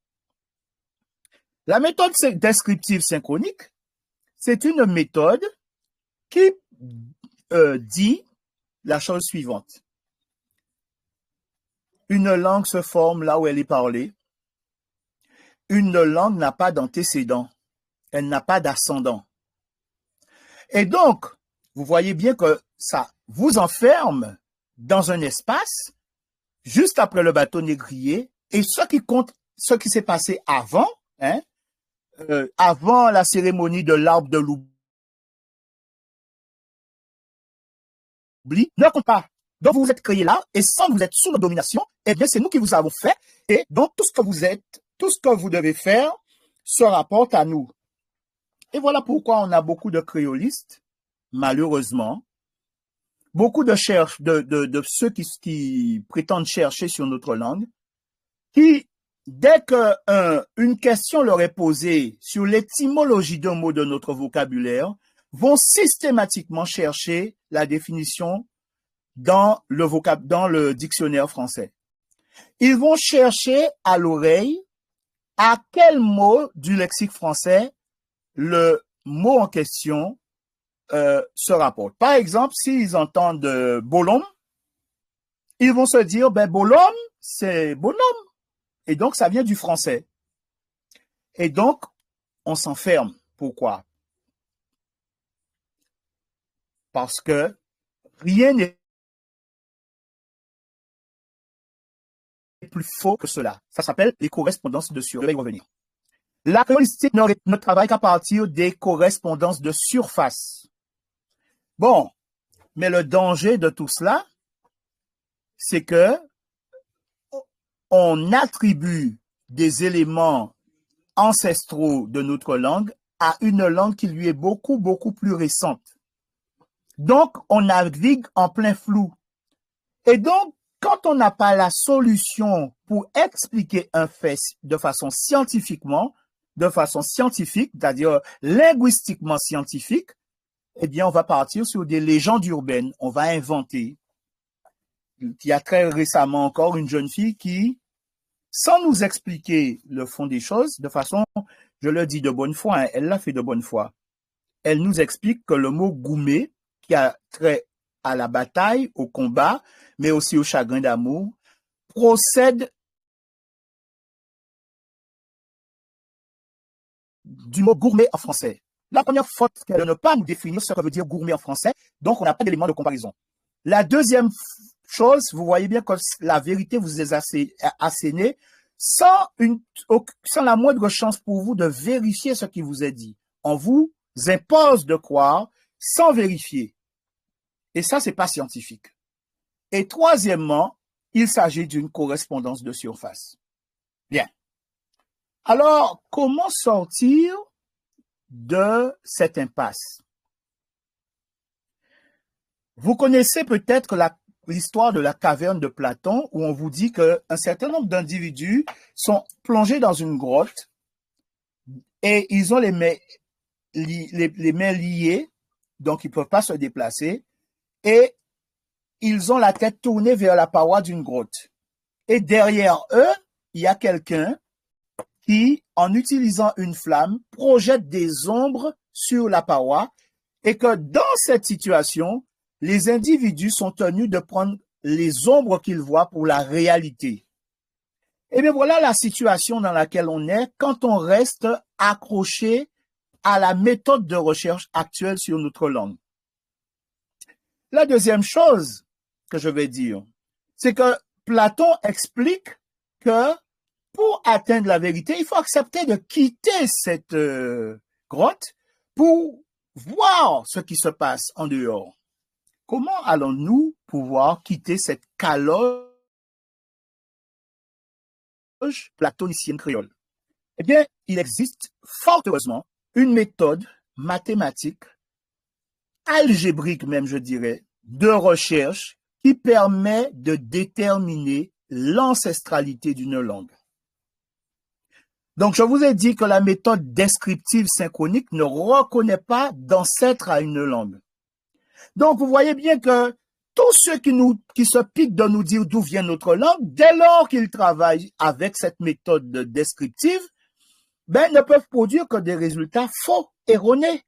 La méthode descriptive synchronique, c'est une méthode qui dit la chose suivante. Une langue se forme là où elle est parlée. Une langue n'a pas d'antécédent. Elle n'a pas d'ascendant. Et donc, vous voyez bien que ça vous enferme dans un espace juste après le bateau négrier, et ce qui compte, ce qui s'est passé avant, hein, avant la cérémonie de l'arbre de l'oubli, ne compte pas. Donc vous vous êtes créé là, et sans vous êtes sous notre domination, eh bien c'est nous qui vous avons fait, et donc tout ce que vous êtes, tout ce que vous devez faire se rapporte à nous. Et voilà pourquoi on a beaucoup de créolistes, malheureusement, beaucoup de ceux qui prétendent chercher sur notre langue, qui, dès que une question leur est posée sur l'étymologie d'un mot de notre vocabulaire, vont systématiquement chercher la définition dans le dictionnaire français. Ils vont chercher à l'oreille à quel mot du lexique français le mot en question se rapporte. Par exemple, s'ils entendent bolhomme, ils vont se dire, ben bolhomme, c'est bonhomme. Et donc, ça vient du français. Et donc, on s'enferme. Pourquoi? Parce que rien n'est plus faux que cela. Ça s'appelle les correspondances de surface. Je vais y revenir. La créolistique ne travaille qu'à partir des correspondances de surface. Bon, mais le danger de tout cela, c'est que on attribue des éléments ancestraux de notre langue à une langue qui lui est beaucoup, beaucoup plus récente. Donc, on navigue en plein flou. Et donc, quand on n'a pas la solution pour expliquer un fait de façon scientifique, c'est-à-dire linguistiquement scientifique, eh bien, on va partir sur des légendes urbaines. On va inventer. Il y a très récemment encore une jeune fille qui, sans nous expliquer le fond des choses, de façon, je le dis de bonne foi, hein, elle l'a fait de bonne foi. Elle nous explique que le mot gourmet, qui a trait à la bataille, au combat, mais aussi au chagrin d'amour, procède du mot gourmet en français. La première faute, c'est de ne pas nous définir ce que veut dire gourmet en français, donc on n'a pas d'élément de comparaison. La deuxième chose, vous voyez bien que la vérité vous est assénée sans la moindre chance pour vous de vérifier ce qui vous est dit. On vous impose de croire sans vérifier. Et ça, c'est pas scientifique. Et troisièmement, il s'agit d'une correspondance de surface. Bien. Alors, comment sortir de cette impasse? Vous connaissez peut-être l'histoire de la caverne de Platon, où on vous dit qu'un certain nombre d'individus sont plongés dans une grotte et ils ont les mains liées, donc ils ne peuvent pas se déplacer, et ils ont la tête tournée vers la paroi d'une grotte. Et derrière eux, il y a quelqu'un qui, en utilisant une flamme, projette des ombres sur la paroi, et que dans cette situation, les individus sont tenus de prendre les ombres qu'ils voient pour la réalité. Et bien voilà la situation dans laquelle on est quand on reste accroché à la méthode de recherche actuelle sur notre langue. La deuxième chose que je vais dire, c'est que Platon explique que pour atteindre la vérité, il faut accepter de quitter cette grotte pour voir ce qui se passe en dehors. Comment allons-nous pouvoir quitter cette caloge platonicienne créole? Eh bien, il existe fort heureusement une méthode mathématique, algébrique même je dirais, de recherche qui permet de déterminer l'ancestralité d'une langue. Donc, je vous ai dit que la méthode descriptive synchronique ne reconnaît pas d'ancêtre à une langue. Donc, vous voyez bien que tous ceux qui se piquent de nous dire d'où vient notre langue, dès lors qu'ils travaillent avec cette méthode descriptive, ne peuvent produire que des résultats faux, erronés.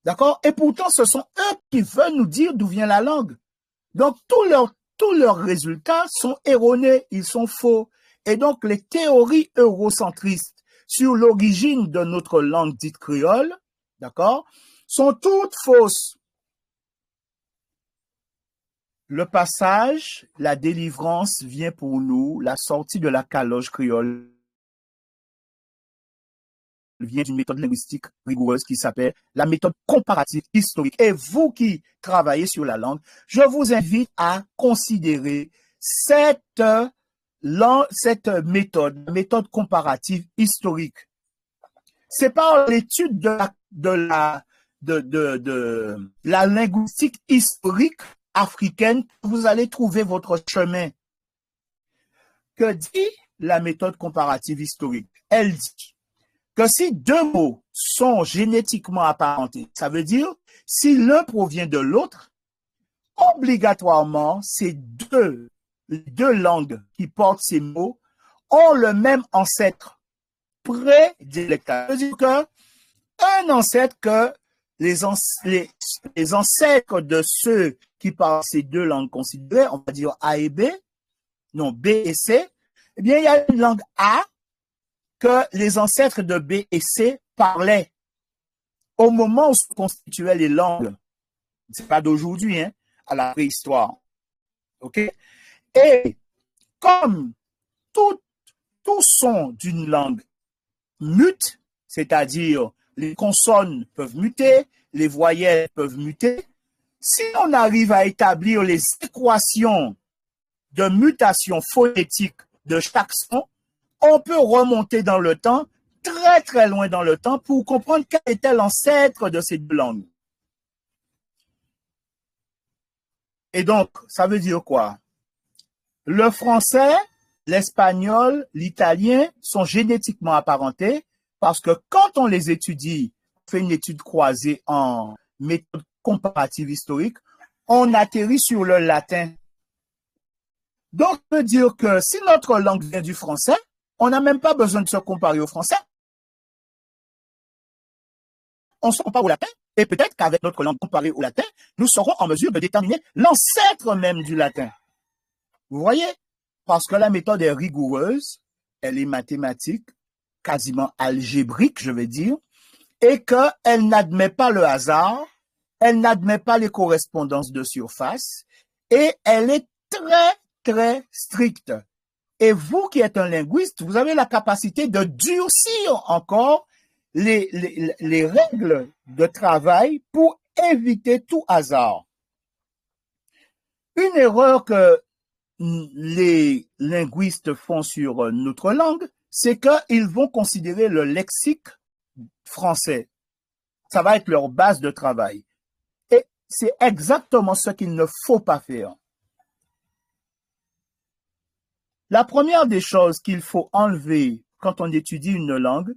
D'accord? Et pourtant, ce sont eux qui veulent nous dire d'où vient la langue. Donc, tous leurs résultats sont erronés, ils sont faux. Et donc, les théories eurocentristes sur l'origine de notre langue dite créole, d'accord, sont toutes fausses. Le passage, la délivrance vient pour nous, la sortie de la caloche créole vient d'une méthode linguistique rigoureuse qui s'appelle la méthode comparative historique. Et vous qui travaillez sur la langue, je vous invite à considérer cette méthode comparative historique. C'est par l'étude de la linguistique historique africaine que vous allez trouver votre chemin. Que dit la méthode comparative historique? Elle dit que si deux mots sont génétiquement apparentés, ça veut dire si l'un provient de l'autre, obligatoirement, ces deux langues qui portent ces mots ont le même ancêtre prédialectal. Ça veut dire qu'un ancêtre que les ancêtres de ceux qui parlent ces deux langues considérées, on va dire A et B, non, B et C, eh bien, il y a une langue A que les ancêtres de B et C parlaient au moment où se constituaient les langues. C'est pas d'aujourd'hui, hein, à la préhistoire. OK? Et comme tout son d'une langue mute, c'est-à-dire les consonnes peuvent muter, les voyelles peuvent muter, si on arrive à établir les équations de mutation phonétique de chaque son, on peut remonter dans le temps, très très loin dans le temps, pour comprendre quel était l'ancêtre de ces deux langues. Et donc, ça veut dire quoi? Le français, l'espagnol, l'italien sont génétiquement apparentés parce que quand on les étudie, on fait une étude croisée en méthode comparative historique, on atterrit sur le latin. Donc, ça veut dire que si notre langue vient du français, on n'a même pas besoin de se comparer au français. On se compare au latin et peut-être qu'avec notre langue comparée au latin, nous serons en mesure de déterminer l'ancêtre même du latin. Vous voyez? Parce que la méthode est rigoureuse, elle est mathématique, quasiment algébrique, je vais dire, et qu'elle n'admet pas le hasard, elle n'admet pas les correspondances de surface, et elle est très, très stricte. Et vous qui êtes un linguiste, vous avez la capacité de durcir encore les règles de travail pour éviter tout hasard. Une erreur que les linguistes font sur notre langue, c'est qu'ils vont considérer le lexique français. Ça va être leur base de travail. Et c'est exactement ce qu'il ne faut pas faire. La première des choses qu'il faut enlever quand on étudie une langue,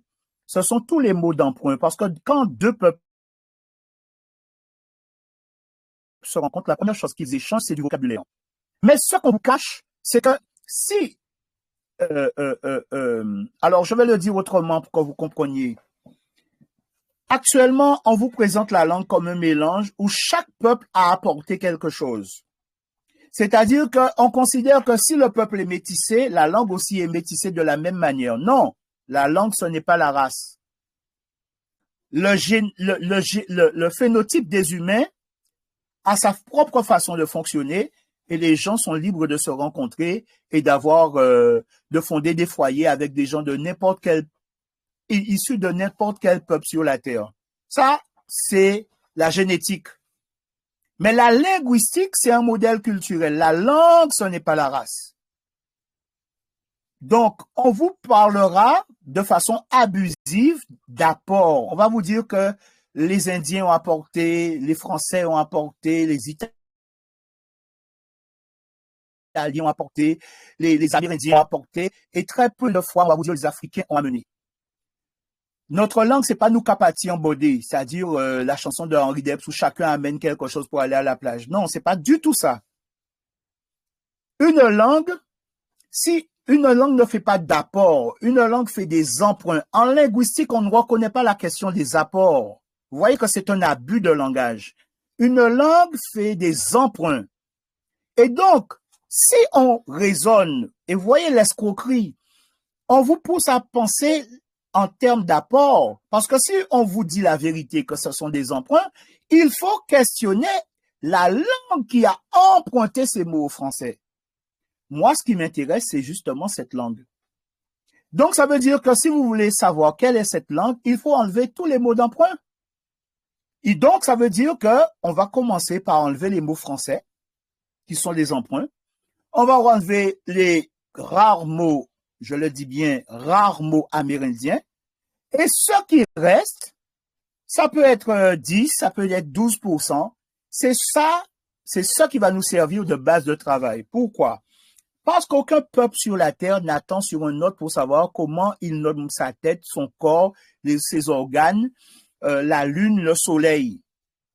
ce sont tous les mots d'emprunt. Parce que quand deux peuples se rencontrent, la première chose qu'ils échangent, c'est du vocabulaire. Mais ce qu'on vous cache, c'est que si... alors, je vais le dire autrement pour que vous compreniez. Actuellement, on vous présente la langue comme un mélange où chaque peuple a apporté quelque chose. C'est-à-dire qu'on considère que si le peuple est métissé, la langue aussi est métissée de la même manière. Non, la langue, ce n'est pas la race. Le phénotype des humains a sa propre façon de fonctionner et les gens sont libres de se rencontrer et de fonder des foyers avec des gens de n'importe quel, issus de n'importe quel peuple sur la terre. Ça, c'est la génétique. Mais la linguistique, c'est un modèle culturel. La langue, ce n'est pas la race. Donc, on vous parlera de façon abusive d'apport. On va vous dire que les Indiens ont apporté, les Français ont apporté, les Italiens ont apporté, les Amérindiens ont apporté, et très peu de fois, on va vous dire les Africains ont amené. Notre langue, c'est pas nous capati en bodé, c'est-à-dire la chanson de Henri Debs où chacun amène quelque chose pour aller à la plage. Non, c'est pas du tout ça. Une langue, si une langue ne fait pas d'apport, une langue fait des emprunts. En linguistique, on ne reconnaît pas la question des apports. Vous voyez que c'est un abus de langage. Une langue fait des emprunts. Et donc, si on raisonne, et vous voyez l'escroquerie, on vous pousse à penser en termes d'apport. Parce que si on vous dit la vérité que ce sont des emprunts, il faut questionner la langue qui a emprunté ces mots au français. Moi, ce qui m'intéresse, c'est justement cette langue. Donc, ça veut dire que si vous voulez savoir quelle est cette langue, il faut enlever tous les mots d'emprunt. Et donc, ça veut dire que on va commencer par enlever les mots français, qui sont les emprunts. On va enlever les rares mots, je le dis bien, rares mots amérindiens. Et ce qui reste, ça peut être 10, ça peut être 12%. C'est ça qui va nous servir de base de travail. Pourquoi? Parce qu'aucun peuple sur la terre n'attend sur un autre pour savoir comment il nomme sa tête, son corps, ses organes, la lune, le soleil.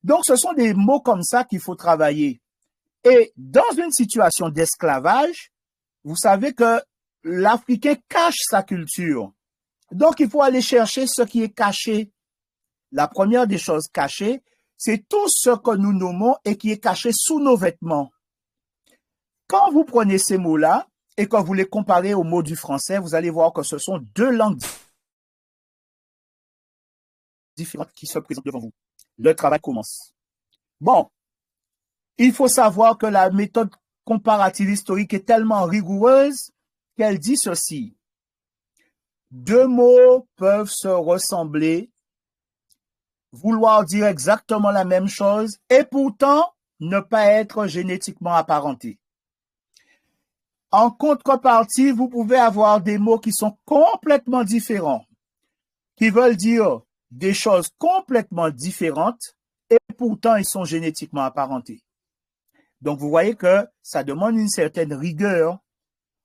Donc, ce sont des mots comme ça qu'il faut travailler. Et dans une situation d'esclavage, vous savez que l'Africain cache sa culture. Donc, il faut aller chercher ce qui est caché. La première des choses cachées, c'est tout ce que nous nommons et qui est caché sous nos vêtements. Quand vous prenez ces mots-là et que vous les comparez aux mots du français, vous allez voir que ce sont deux langues différentes qui se présentent devant vous. Le travail commence. Bon, il faut savoir que la méthode comparative historique est tellement rigoureuse qu'elle dit ceci. Deux mots peuvent se ressembler, vouloir dire exactement la même chose et pourtant ne pas être génétiquement apparentés. En contrepartie, vous pouvez avoir des mots qui sont complètement différents, qui veulent dire des choses complètement différentes et pourtant ils sont génétiquement apparentés. Donc, vous voyez que ça demande une certaine rigueur.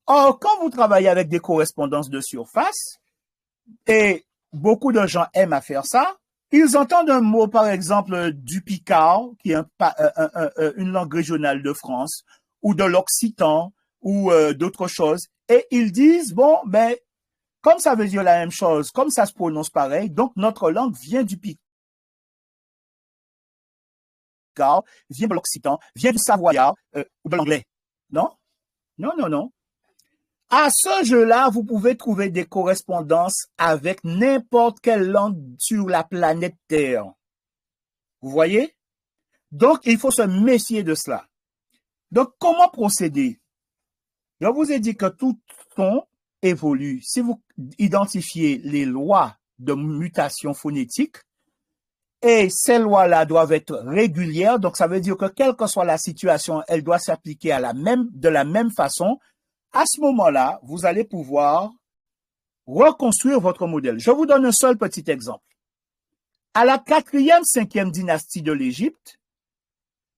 Or, quand vous travaillez avec des correspondances de surface, et beaucoup de gens aiment à faire ça, ils entendent un mot, par exemple, du picard, qui est une langue régionale de France, ou de l'occitan, ou d'autres choses, et ils disent, bon, ben, comme ça veut dire la même chose, comme ça se prononce pareil, donc notre langue vient du picard, vient de l'occitan, vient du savoyard, ou de l'anglais. Non? Non, non, non. À ce jeu-là, vous pouvez trouver des correspondances avec n'importe quelle langue sur la planète Terre. Vous voyez? Donc, il faut se méfier de cela. Donc, comment procéder? Je vous ai dit que tout son évolue. Si vous identifiez les lois de mutation phonétique, et ces lois-là doivent être régulières, donc ça veut dire que quelle que soit la situation, elle doit s'appliquer de la même façon. À ce moment-là, vous allez pouvoir reconstruire votre modèle. Je vous donne un seul petit exemple. À la 4e, 5e dynastie de l'Égypte,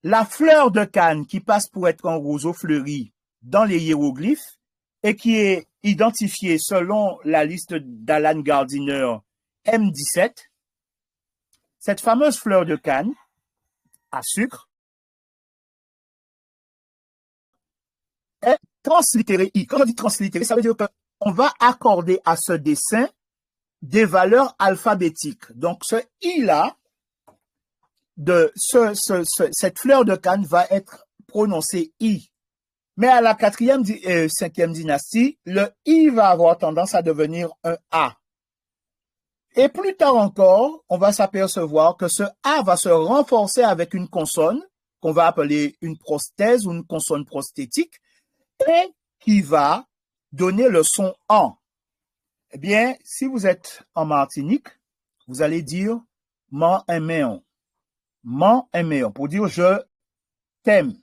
la fleur de Cannes qui passe pour être un roseau fleuri dans les hiéroglyphes et qui est identifiée selon la liste d'Alan Gardiner M17, cette fameuse fleur de Cannes à sucre est translittérée I. Quand on dit translittérée, ça veut dire qu'on va accorder à ce dessin des valeurs alphabétiques. Donc, ce I-là, cette fleur de Cannes va être prononcée I. Mais à la 4e, 5e dynastie, le I va avoir tendance à devenir un A. Et plus tard encore, on va s'apercevoir que ce A va se renforcer avec une consonne qu'on va appeler une prosthèse ou une consonne prosthétique et qui va donner le son AN. Eh bien, si vous êtes en Martinique, vous allez dire m'en aiméon. M'en aiméon pour dire je t'aime.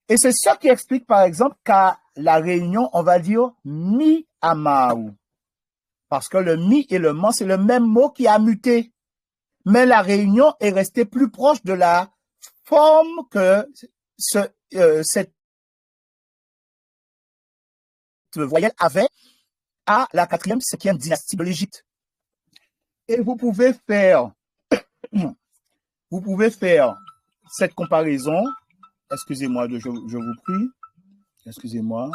Et c'est ça qui explique par exemple qu'à la Réunion, on va dire mi amaou. Parce que le mi et le man, c'est le même mot qui a muté. Mais la Réunion est restée plus proche de la forme que cette voyelle avait à la 4e, 5e dynastie de l'Égypte. Et vous pouvez faire cette comparaison. Excusez-moi, je vous prie. Excusez-moi.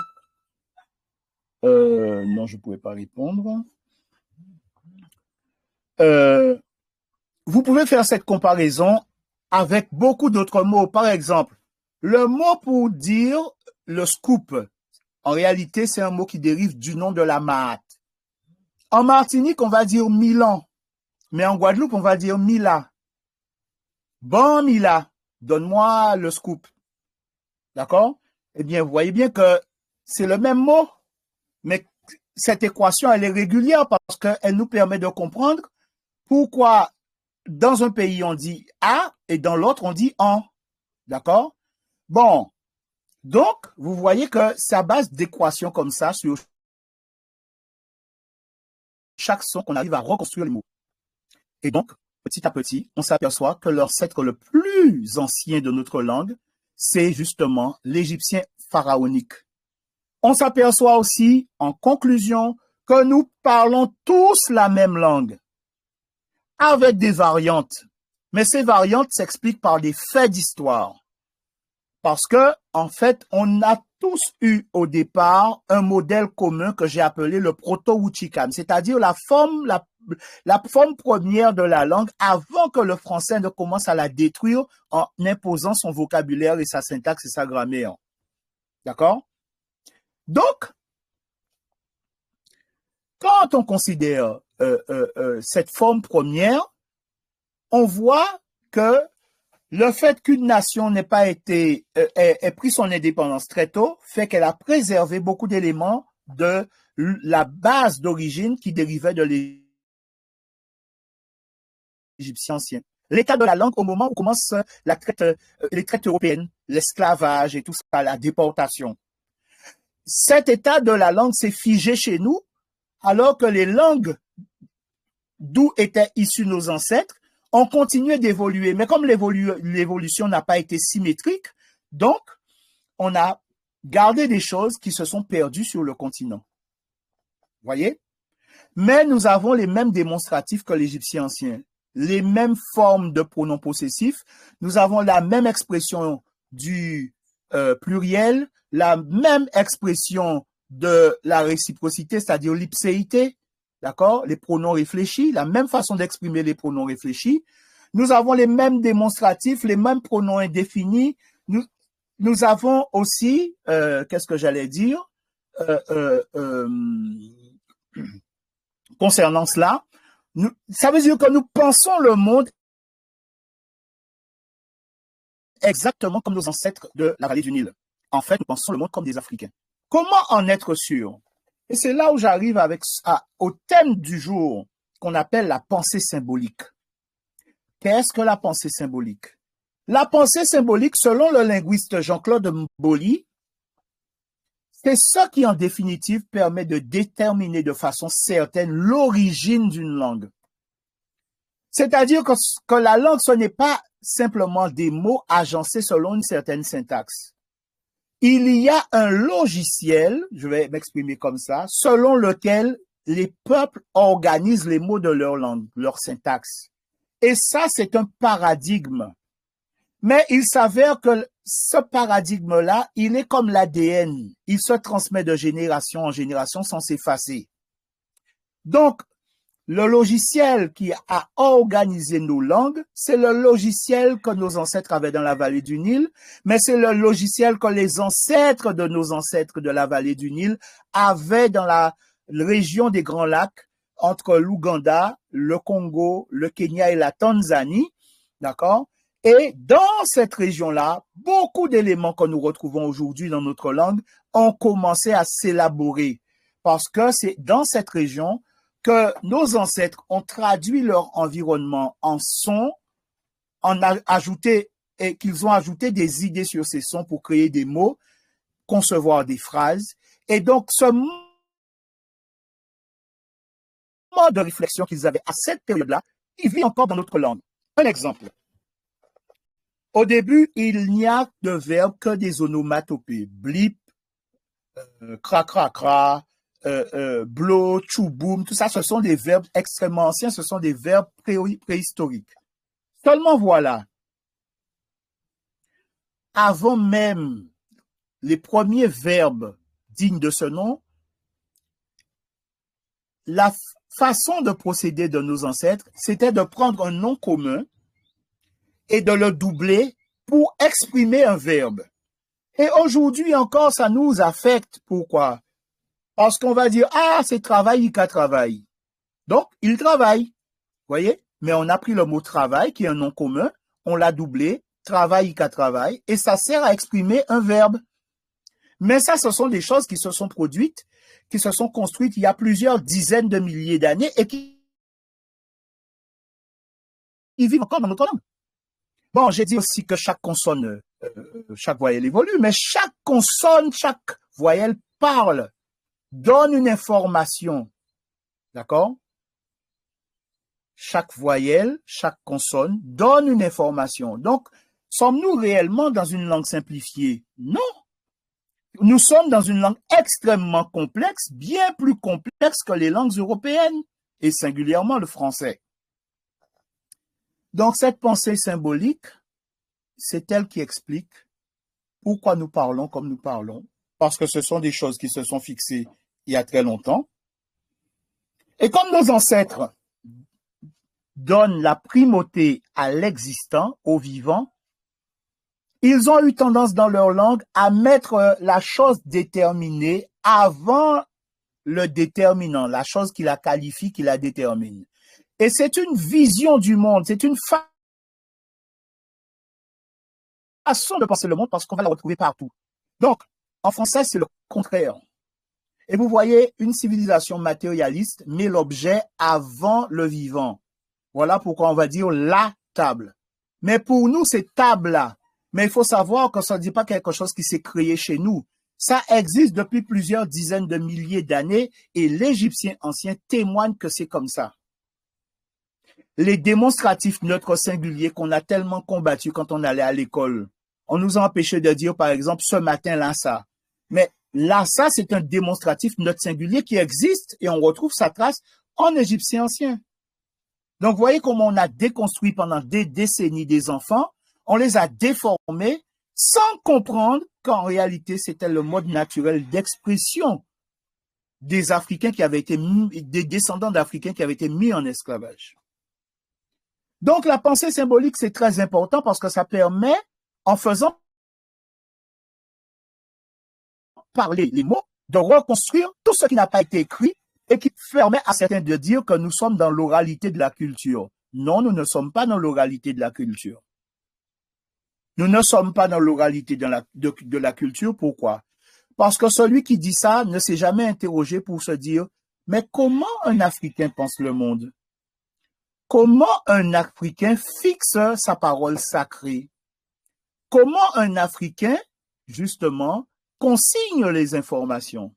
Non, je ne pouvais pas répondre. Vous pouvez faire cette comparaison avec beaucoup d'autres mots. Par exemple, le mot pour dire le scoop, en réalité, c'est un mot qui dérive du nom de la Mahat. En Martinique, on va dire Milan, mais en Guadeloupe, on va dire Mila. Bon Mila, donne-moi le scoop. D'accord? Eh bien, vous voyez bien que c'est le même mot, mais cette équation, elle est régulière parce qu'elle nous permet de comprendre pourquoi dans un pays on dit A et dans l'autre on dit en. D'accord? Bon, donc, vous voyez que c'est à base d'équations comme ça sur chaque son qu'on arrive à reconstruire les mots. Et donc, petit à petit, on s'aperçoit que l'ancêtre le plus ancien de notre langue, c'est justement l'égyptien pharaonique. On s'aperçoit aussi, en conclusion, que nous parlons tous la même langue, avec des variantes. Mais ces variantes s'expliquent par des faits d'histoire. Parce que, en fait, on a tous eu au départ un modèle commun que j'ai appelé le proto-Huchican, c'est-à-dire la forme première de la langue avant que le français ne commence à la détruire en imposant son vocabulaire et sa syntaxe et sa grammaire. D'accord? Donc, quand on considère cette forme première, on voit que le fait qu'une nation n'ait pas ait pris son indépendance très tôt fait qu'elle a préservé beaucoup d'éléments de la base d'origine qui dérivait de l'égyptien ancien. L'état de la langue au moment où commence les traites européennes, l'esclavage et tout ça, la déportation. Cet état de la langue s'est figé chez nous, alors que les langues d'où étaient issus nos ancêtres ont continué d'évoluer. Mais comme l'évolution n'a pas été symétrique, donc on a gardé des choses qui se sont perdues sur le continent. Voyez? Mais nous avons les mêmes démonstratifs que l'égyptien ancien, les mêmes formes de pronoms possessifs, nous avons la même expression du pluriel, la même expression de la réciprocité, c'est-à-dire l'ipséité, d'accord? Les pronoms réfléchis, la même façon d'exprimer les pronoms réfléchis. Nous avons les mêmes démonstratifs, les mêmes pronoms indéfinis. Nous avons aussi, qu'est-ce que j'allais dire concernant cela, ça veut dire que nous pensons le monde exactement comme nos ancêtres de la vallée du Nil. En fait, nous pensons le monde comme des Africains. Comment en être sûr? Et c'est là où j'arrive au thème du jour qu'on appelle la pensée symbolique. Qu'est-ce que la pensée symbolique? La pensée symbolique, selon le linguiste Jean-Claude Mboli, c'est ce qui, en définitive, permet de déterminer de façon certaine l'origine d'une langue. C'est-à-dire que la langue, ce n'est pas simplement des mots agencés selon une certaine syntaxe. Il y a un logiciel, je vais m'exprimer comme ça, selon lequel les peuples organisent les mots de leur langue, leur syntaxe. Et ça, c'est un paradigme. Mais il s'avère que ce paradigme-là, il est comme l'ADN. Il se transmet de génération en génération sans s'effacer. Donc, le logiciel qui a organisé nos langues, c'est le logiciel que nos ancêtres avaient dans la vallée du Nil, mais c'est le logiciel que les ancêtres de nos ancêtres de la vallée du Nil avaient dans la région des Grands Lacs, entre l'Ouganda, le Congo, le Kenya et la Tanzanie, d'accord? Et dans cette région-là, beaucoup d'éléments que nous retrouvons aujourd'hui dans notre langue ont commencé à s'élaborer parce que c'est dans cette région que nos ancêtres ont traduit leur environnement en sons, et qu'ils ont ajouté des idées sur ces sons pour créer des mots, concevoir des phrases. Et donc, ce moment de réflexion qu'ils avaient à cette période-là, il vit encore dans notre langue. Un exemple. Au début, il n'y a de verbe que des onomatopées. Blip, cra, cra, cra, blow, chouboum, tout ça, ce sont des verbes extrêmement anciens, ce sont des verbes préhistoriques. Seulement voilà, avant même les premiers verbes dignes de ce nom, la façon de procéder de nos ancêtres, c'était de prendre un nom commun et de le doubler pour exprimer un verbe. Et aujourd'hui encore, ça nous affecte. Pourquoi? Parce qu'on va dire, ah, c'est travail, il travaille. Donc, il travaille. Voyez? Mais on a pris le mot travail, qui est un nom commun, on l'a doublé travail qu'à travail, et ça sert à exprimer un verbe. Mais ça, ce sont des choses qui se sont produites, qui se sont construites il y a plusieurs dizaines de milliers d'années et qui vivent encore dans notre langue. Bon, j'ai dit aussi que chaque consonne, chaque voyelle évolue, mais chaque consonne, chaque voyelle parle, donne une information. D'accord? Chaque voyelle, chaque consonne donne une information. Donc, sommes-nous réellement dans une langue simplifiée? Non. Nous sommes dans une langue extrêmement complexe, bien plus complexe que les langues européennes, et singulièrement le français. Donc, cette pensée symbolique, c'est elle qui explique pourquoi nous parlons comme nous parlons, parce que ce sont des choses qui se sont fixées il y a très longtemps. Et comme nos ancêtres donnent la primauté à l'existant, au vivant, ils ont eu tendance dans leur langue à mettre la chose déterminée avant le déterminant, la chose qui la qualifie, qui la détermine. Et c'est une vision du monde, c'est une façon de penser le monde parce qu'on va la retrouver partout. Donc, en français, c'est le contraire. Et vous voyez, une civilisation matérialiste met l'objet avant le vivant. Voilà pourquoi on va dire la table. Mais pour nous, c'est table-là. Mais il faut savoir que ça ne dit pas quelque chose qui s'est créé chez nous. Ça existe depuis plusieurs dizaines de milliers d'années et l'Égyptien ancien témoigne que c'est comme ça. Les démonstratifs neutres singuliers qu'on a tellement combattus quand on allait à l'école, on nous a empêché de dire, par exemple, ce matin, là, ça. Mais là, ça, c'est un démonstratif neutre singulier qui existe et on retrouve sa trace en égyptien ancien. Donc, vous voyez comment on a déconstruit pendant des décennies des enfants, on les a déformés sans comprendre qu'en réalité, c'était le mode naturel d'expression des Africains qui avaient été des descendants d'Africains qui avaient été mis en esclavage. Donc, la pensée symbolique, c'est très important parce que ça permet, en faisant parler les mots, de reconstruire tout ce qui n'a pas été écrit et qui permet à certains de dire que nous sommes dans l'oralité de la culture. Non, nous ne sommes pas dans l'oralité de la culture. Nous ne sommes pas dans l'oralité de la culture. Pourquoi? Parce que celui qui dit ça ne s'est jamais interrogé pour se dire, mais comment un Africain pense le monde? Comment un Africain fixe sa parole sacrée? Comment un Africain, justement, consigne les informations?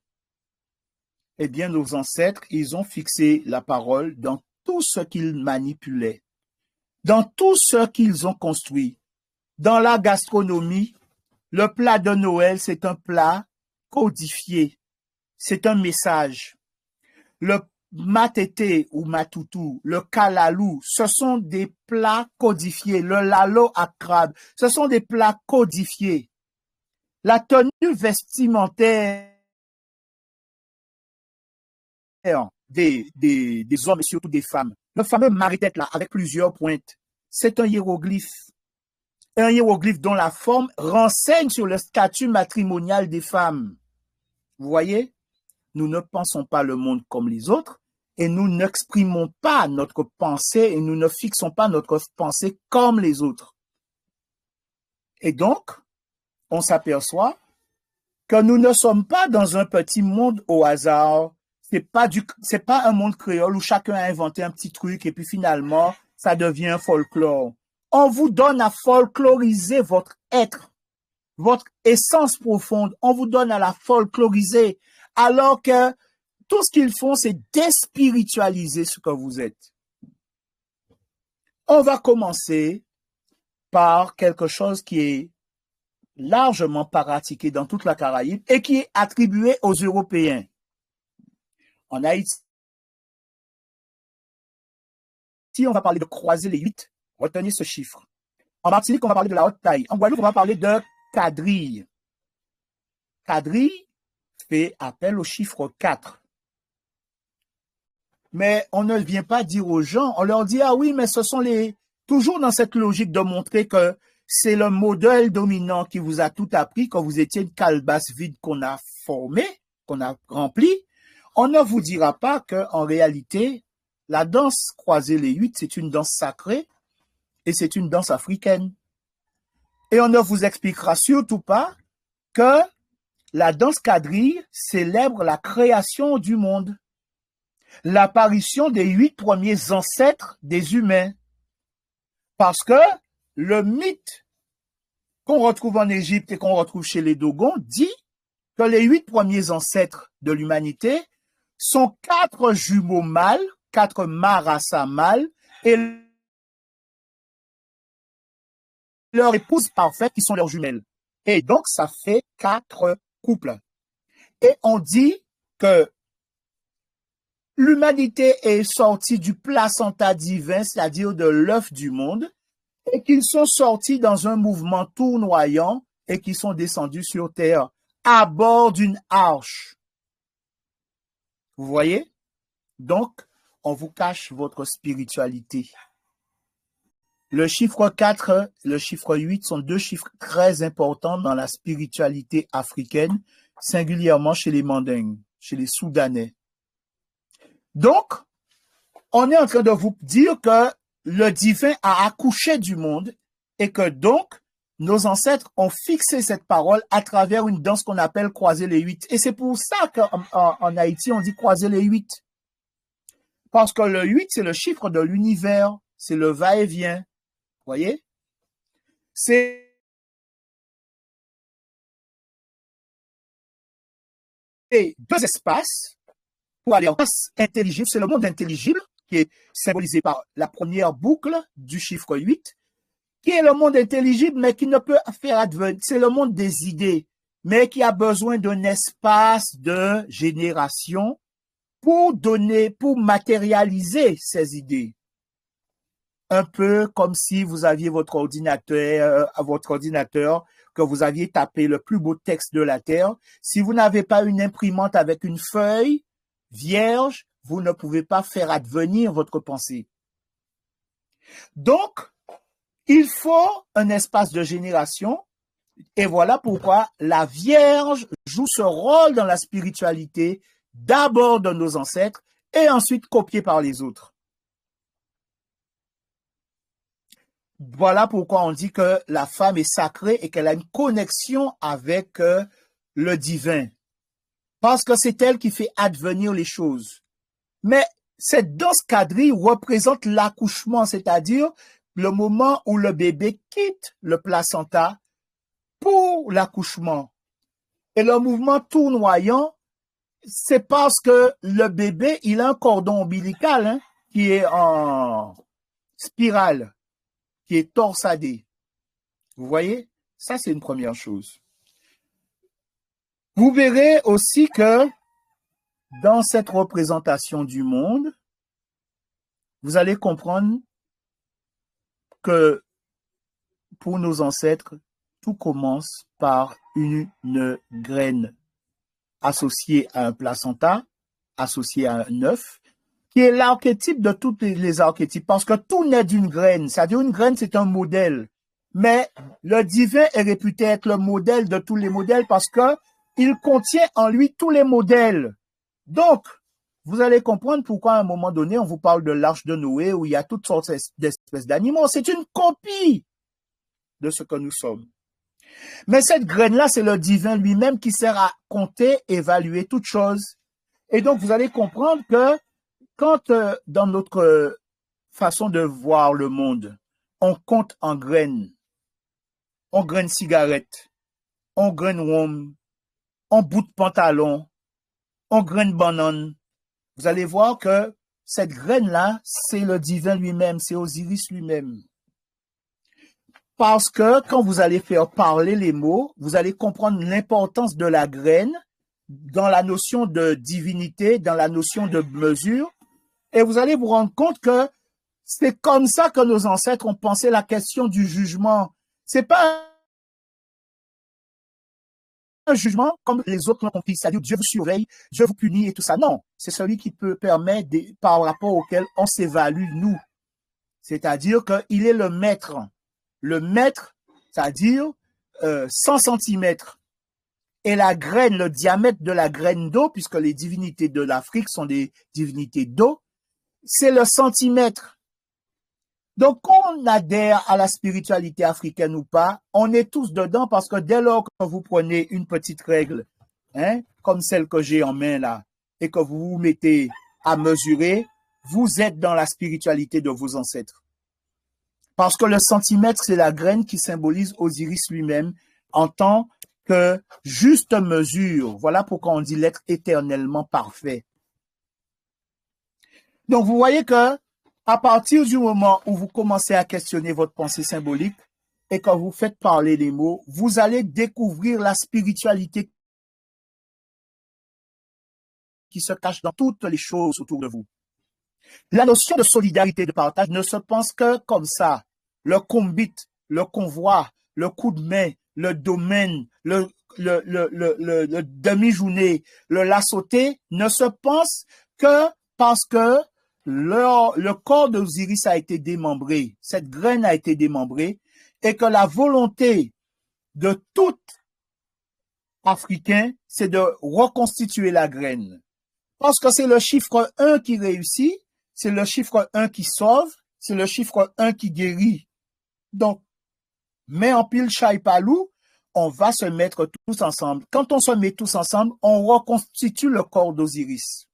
Eh bien, nos ancêtres, ils ont fixé la parole dans tout ce qu'ils manipulaient, dans tout ce qu'ils ont construit. Dans la gastronomie, le plat de Noël, c'est un plat codifié. C'est un message. Le matete ou matutu, le kalalou, ce sont des plats codifiés. Le lalo à crabe, ce sont des plats codifiés. La tenue vestimentaire des hommes et surtout des femmes, le fameux maritête là avec plusieurs pointes, c'est un hiéroglyphe. Un hiéroglyphe dont la forme renseigne sur le statut matrimonial des femmes. Vous voyez, nous ne pensons pas le monde comme les autres et nous n'exprimons pas notre pensée et nous ne fixons pas notre pensée comme les autres. Et donc, on s'aperçoit que nous ne sommes pas dans un petit monde au hasard. C'est pas un monde créole où chacun a inventé un petit truc et puis finalement, ça devient un folklore. On vous donne à folkloriser votre être, votre essence profonde. On vous donne à la folkloriser, alors que tout ce qu'ils font, c'est déspiritualiser ce que vous êtes. On va commencer par quelque chose qui est largement pratiqué dans toute la Caraïbe et qui est attribué aux Européens. En Haïti, on va parler de croiser les 8. Retenez ce chiffre. En Martinique, on va parler de la haute taille. En Guadeloupe, on va parler de quadrille. Quadrille fait appel au chiffre 4. Mais on ne vient pas dire aux gens, on leur dit, ah oui, mais ce sont toujours dans cette logique de montrer que c'est le modèle dominant qui vous a tout appris, quand vous étiez une calebasse vide qu'on a formée, qu'on a remplie. On ne vous dira pas qu'en réalité, la danse croiser les 8, c'est une danse sacrée. Et c'est une danse africaine. Et on ne vous expliquera surtout pas que la danse quadrille célèbre la création du monde, l'apparition des 8 premiers ancêtres des humains. Parce que le mythe qu'on retrouve en Égypte et qu'on retrouve chez les Dogons dit que les 8 premiers ancêtres de l'humanité sont 4 jumeaux mâles, 4 marasa mâles, et leur épouse parfaite qui sont leurs jumelles. Et donc, ça fait 4 couples. Et on dit que l'humanité est sortie du placenta divin, c'est-à-dire de l'œuf du monde, et qu'ils sont sortis dans un mouvement tournoyant et qu'ils sont descendus sur terre à bord d'une arche. Vous voyez? Donc, on vous cache votre spiritualité. Le chiffre 4, le chiffre 8 sont 2 chiffres très importants dans la spiritualité africaine, singulièrement chez les Mandingues, chez les Soudanais. Donc, on est en train de vous dire que le divin a accouché du monde et que donc, nos ancêtres ont fixé cette parole à travers une danse qu'on appelle croiser les 8. Et c'est pour ça qu'en Haïti, on dit croiser les 8. Parce que le 8, c'est le chiffre de l'univers, c'est le va-et-vient. Vous voyez? C'est deux espaces pour aller en place intelligible. C'est le monde intelligible qui est symbolisé par la première boucle du chiffre 8, qui est le monde intelligible, mais qui ne peut faire advenir. C'est le monde des idées, mais qui a besoin d'un espace de génération pour matérialiser ces idées. Un peu comme si vous aviez votre ordinateur, que vous aviez tapé le plus beau texte de la Terre. Si vous n'avez pas une imprimante avec une feuille vierge, vous ne pouvez pas faire advenir votre pensée. Donc, il faut un espace de génération, et voilà pourquoi la Vierge joue ce rôle dans la spiritualité, d'abord de nos ancêtres, et ensuite copié par les autres. Voilà pourquoi on dit que la femme est sacrée et qu'elle a une connexion avec le divin. Parce que c'est elle qui fait advenir les choses. Mais cette danse quadrille représente l'accouchement, c'est-à-dire le moment où le bébé quitte le placenta pour l'accouchement. Et le mouvement tournoyant, c'est parce que le bébé, il a un cordon ombilical qui est en spirale, qui est torsadé. Vous voyez? Ça, c'est une première chose. Vous verrez aussi que dans cette représentation du monde, vous allez comprendre que pour nos ancêtres, tout commence par une graine associée à un placenta, associée à un œuf, qui est l'archétype de tous les archétypes, parce que tout naît d'une graine. C'est-à-dire une graine, c'est un modèle. Mais le divin est réputé être le modèle de tous les modèles parce que il contient en lui tous les modèles. Donc, vous allez comprendre pourquoi à un moment donné, on vous parle de l'arche de Noé où il y a toutes sortes d'espèces d'animaux. C'est une copie de ce que nous sommes. Mais cette graine-là, c'est le divin lui-même qui sert à compter, évaluer toutes choses. Et donc, vous allez comprendre que quand dans notre façon de voir le monde, on compte en graines, on graine cigarette, on graine rhum, on bout de pantalon, on graine banane, vous allez voir que cette graine-là, c'est le divin lui-même, c'est Osiris lui-même. Parce que quand vous allez faire parler les mots, vous allez comprendre l'importance de la graine dans la notion de divinité, dans la notion de mesure, et vous allez vous rendre compte que c'est comme ça que nos ancêtres ont pensé la question du jugement. C'est pas un jugement comme les autres l'ont compris, c'est-à-dire Dieu vous surveille, Dieu vous punit et tout ça. Non, c'est celui qui peut permettre, par rapport auquel on s'évalue, nous. C'est-à-dire qu'il est le maître. Le maître, c'est-à-dire 100 centimètres. Et la graine, le diamètre de la graine d'eau, puisque les divinités de l'Afrique sont des divinités d'eau, c'est le centimètre. Donc, qu'on adhère à la spiritualité africaine ou pas, on est tous dedans parce que dès lors que vous prenez une petite règle, hein, comme celle que j'ai en main là, et que vous vous mettez à mesurer, vous êtes dans la spiritualité de vos ancêtres. Parce que le centimètre, c'est la graine qui symbolise Osiris lui-même en tant que juste mesure. Voilà pourquoi on dit l'être éternellement parfait. Donc, vous voyez que à partir du moment où vous commencez à questionner votre pensée symbolique et quand vous faites parler les mots, vous allez découvrir la spiritualité qui se cache dans toutes les choses autour de vous. La notion de solidarité, de partage ne se pense que comme ça. Le combit, le convoi, le coup de main, le domaine, le demi-journée, le la sauté ne se pense que parce que le corps d'Osiris a été démembré, cette graine a été démembrée, et que la volonté de tout Africain, c'est de reconstituer la graine. Parce que c'est le chiffre 1 qui réussit, c'est le chiffre 1 qui sauve, c'est le chiffre 1 qui guérit. Donc, mais en pile chai palou, on va se mettre tous ensemble. Quand on se met tous ensemble, on reconstitue le corps d'Osiris.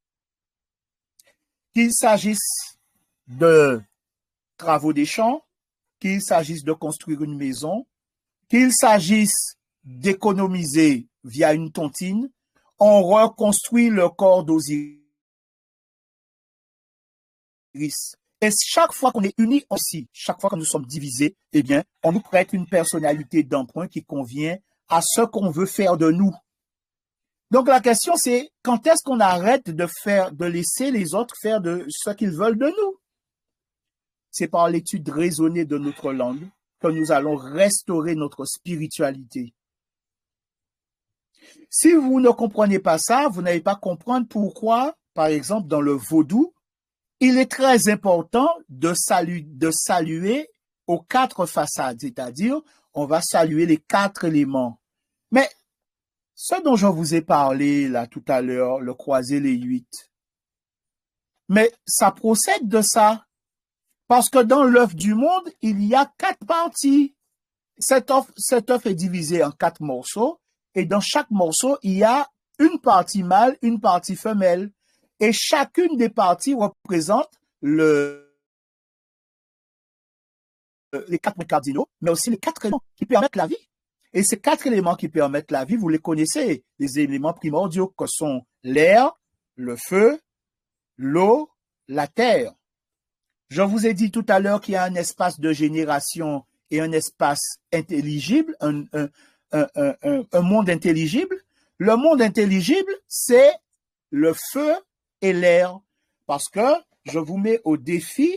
Qu'il s'agisse de travaux des champs, qu'il s'agisse de construire une maison, qu'il s'agisse d'économiser via une tontine, on reconstruit le corps d'Osiris. Et chaque fois qu'on est unis aussi, chaque fois que nous sommes divisés, eh bien, on nous prête une personnalité d'emprunt qui convient à ce qu'on veut faire de nous. Donc la question c'est, quand est-ce qu'on arrête de laisser les autres faire de ce qu'ils veulent de nous? C'est par l'étude raisonnée de notre langue que nous allons restaurer notre spiritualité. Si vous ne comprenez pas ça, vous n'allez pas comprendre pourquoi, par exemple, dans le vaudou, il est très important de saluer aux 4 façades, c'est-à-dire, on va saluer les 4 éléments. Mais ce dont je vous ai parlé là tout à l'heure, le croisé les 8, mais ça procède de ça. Parce que dans l'œuf du monde, il y a 4 parties. Cet œuf est divisé en 4 morceaux, et dans chaque morceau, il y a une partie mâle, une partie femelle. Et chacune des parties représente les 4 points cardinaux, mais aussi les 4 éléments qui permettent la vie. Et ces 4 éléments qui permettent la vie, vous les connaissez, les éléments primordiaux que sont l'air, le feu, l'eau, la terre. Je vous ai dit tout à l'heure qu'il y a un espace de génération et un espace intelligible, un monde intelligible. Le monde intelligible, c'est le feu et l'air. Parce que je vous mets au défi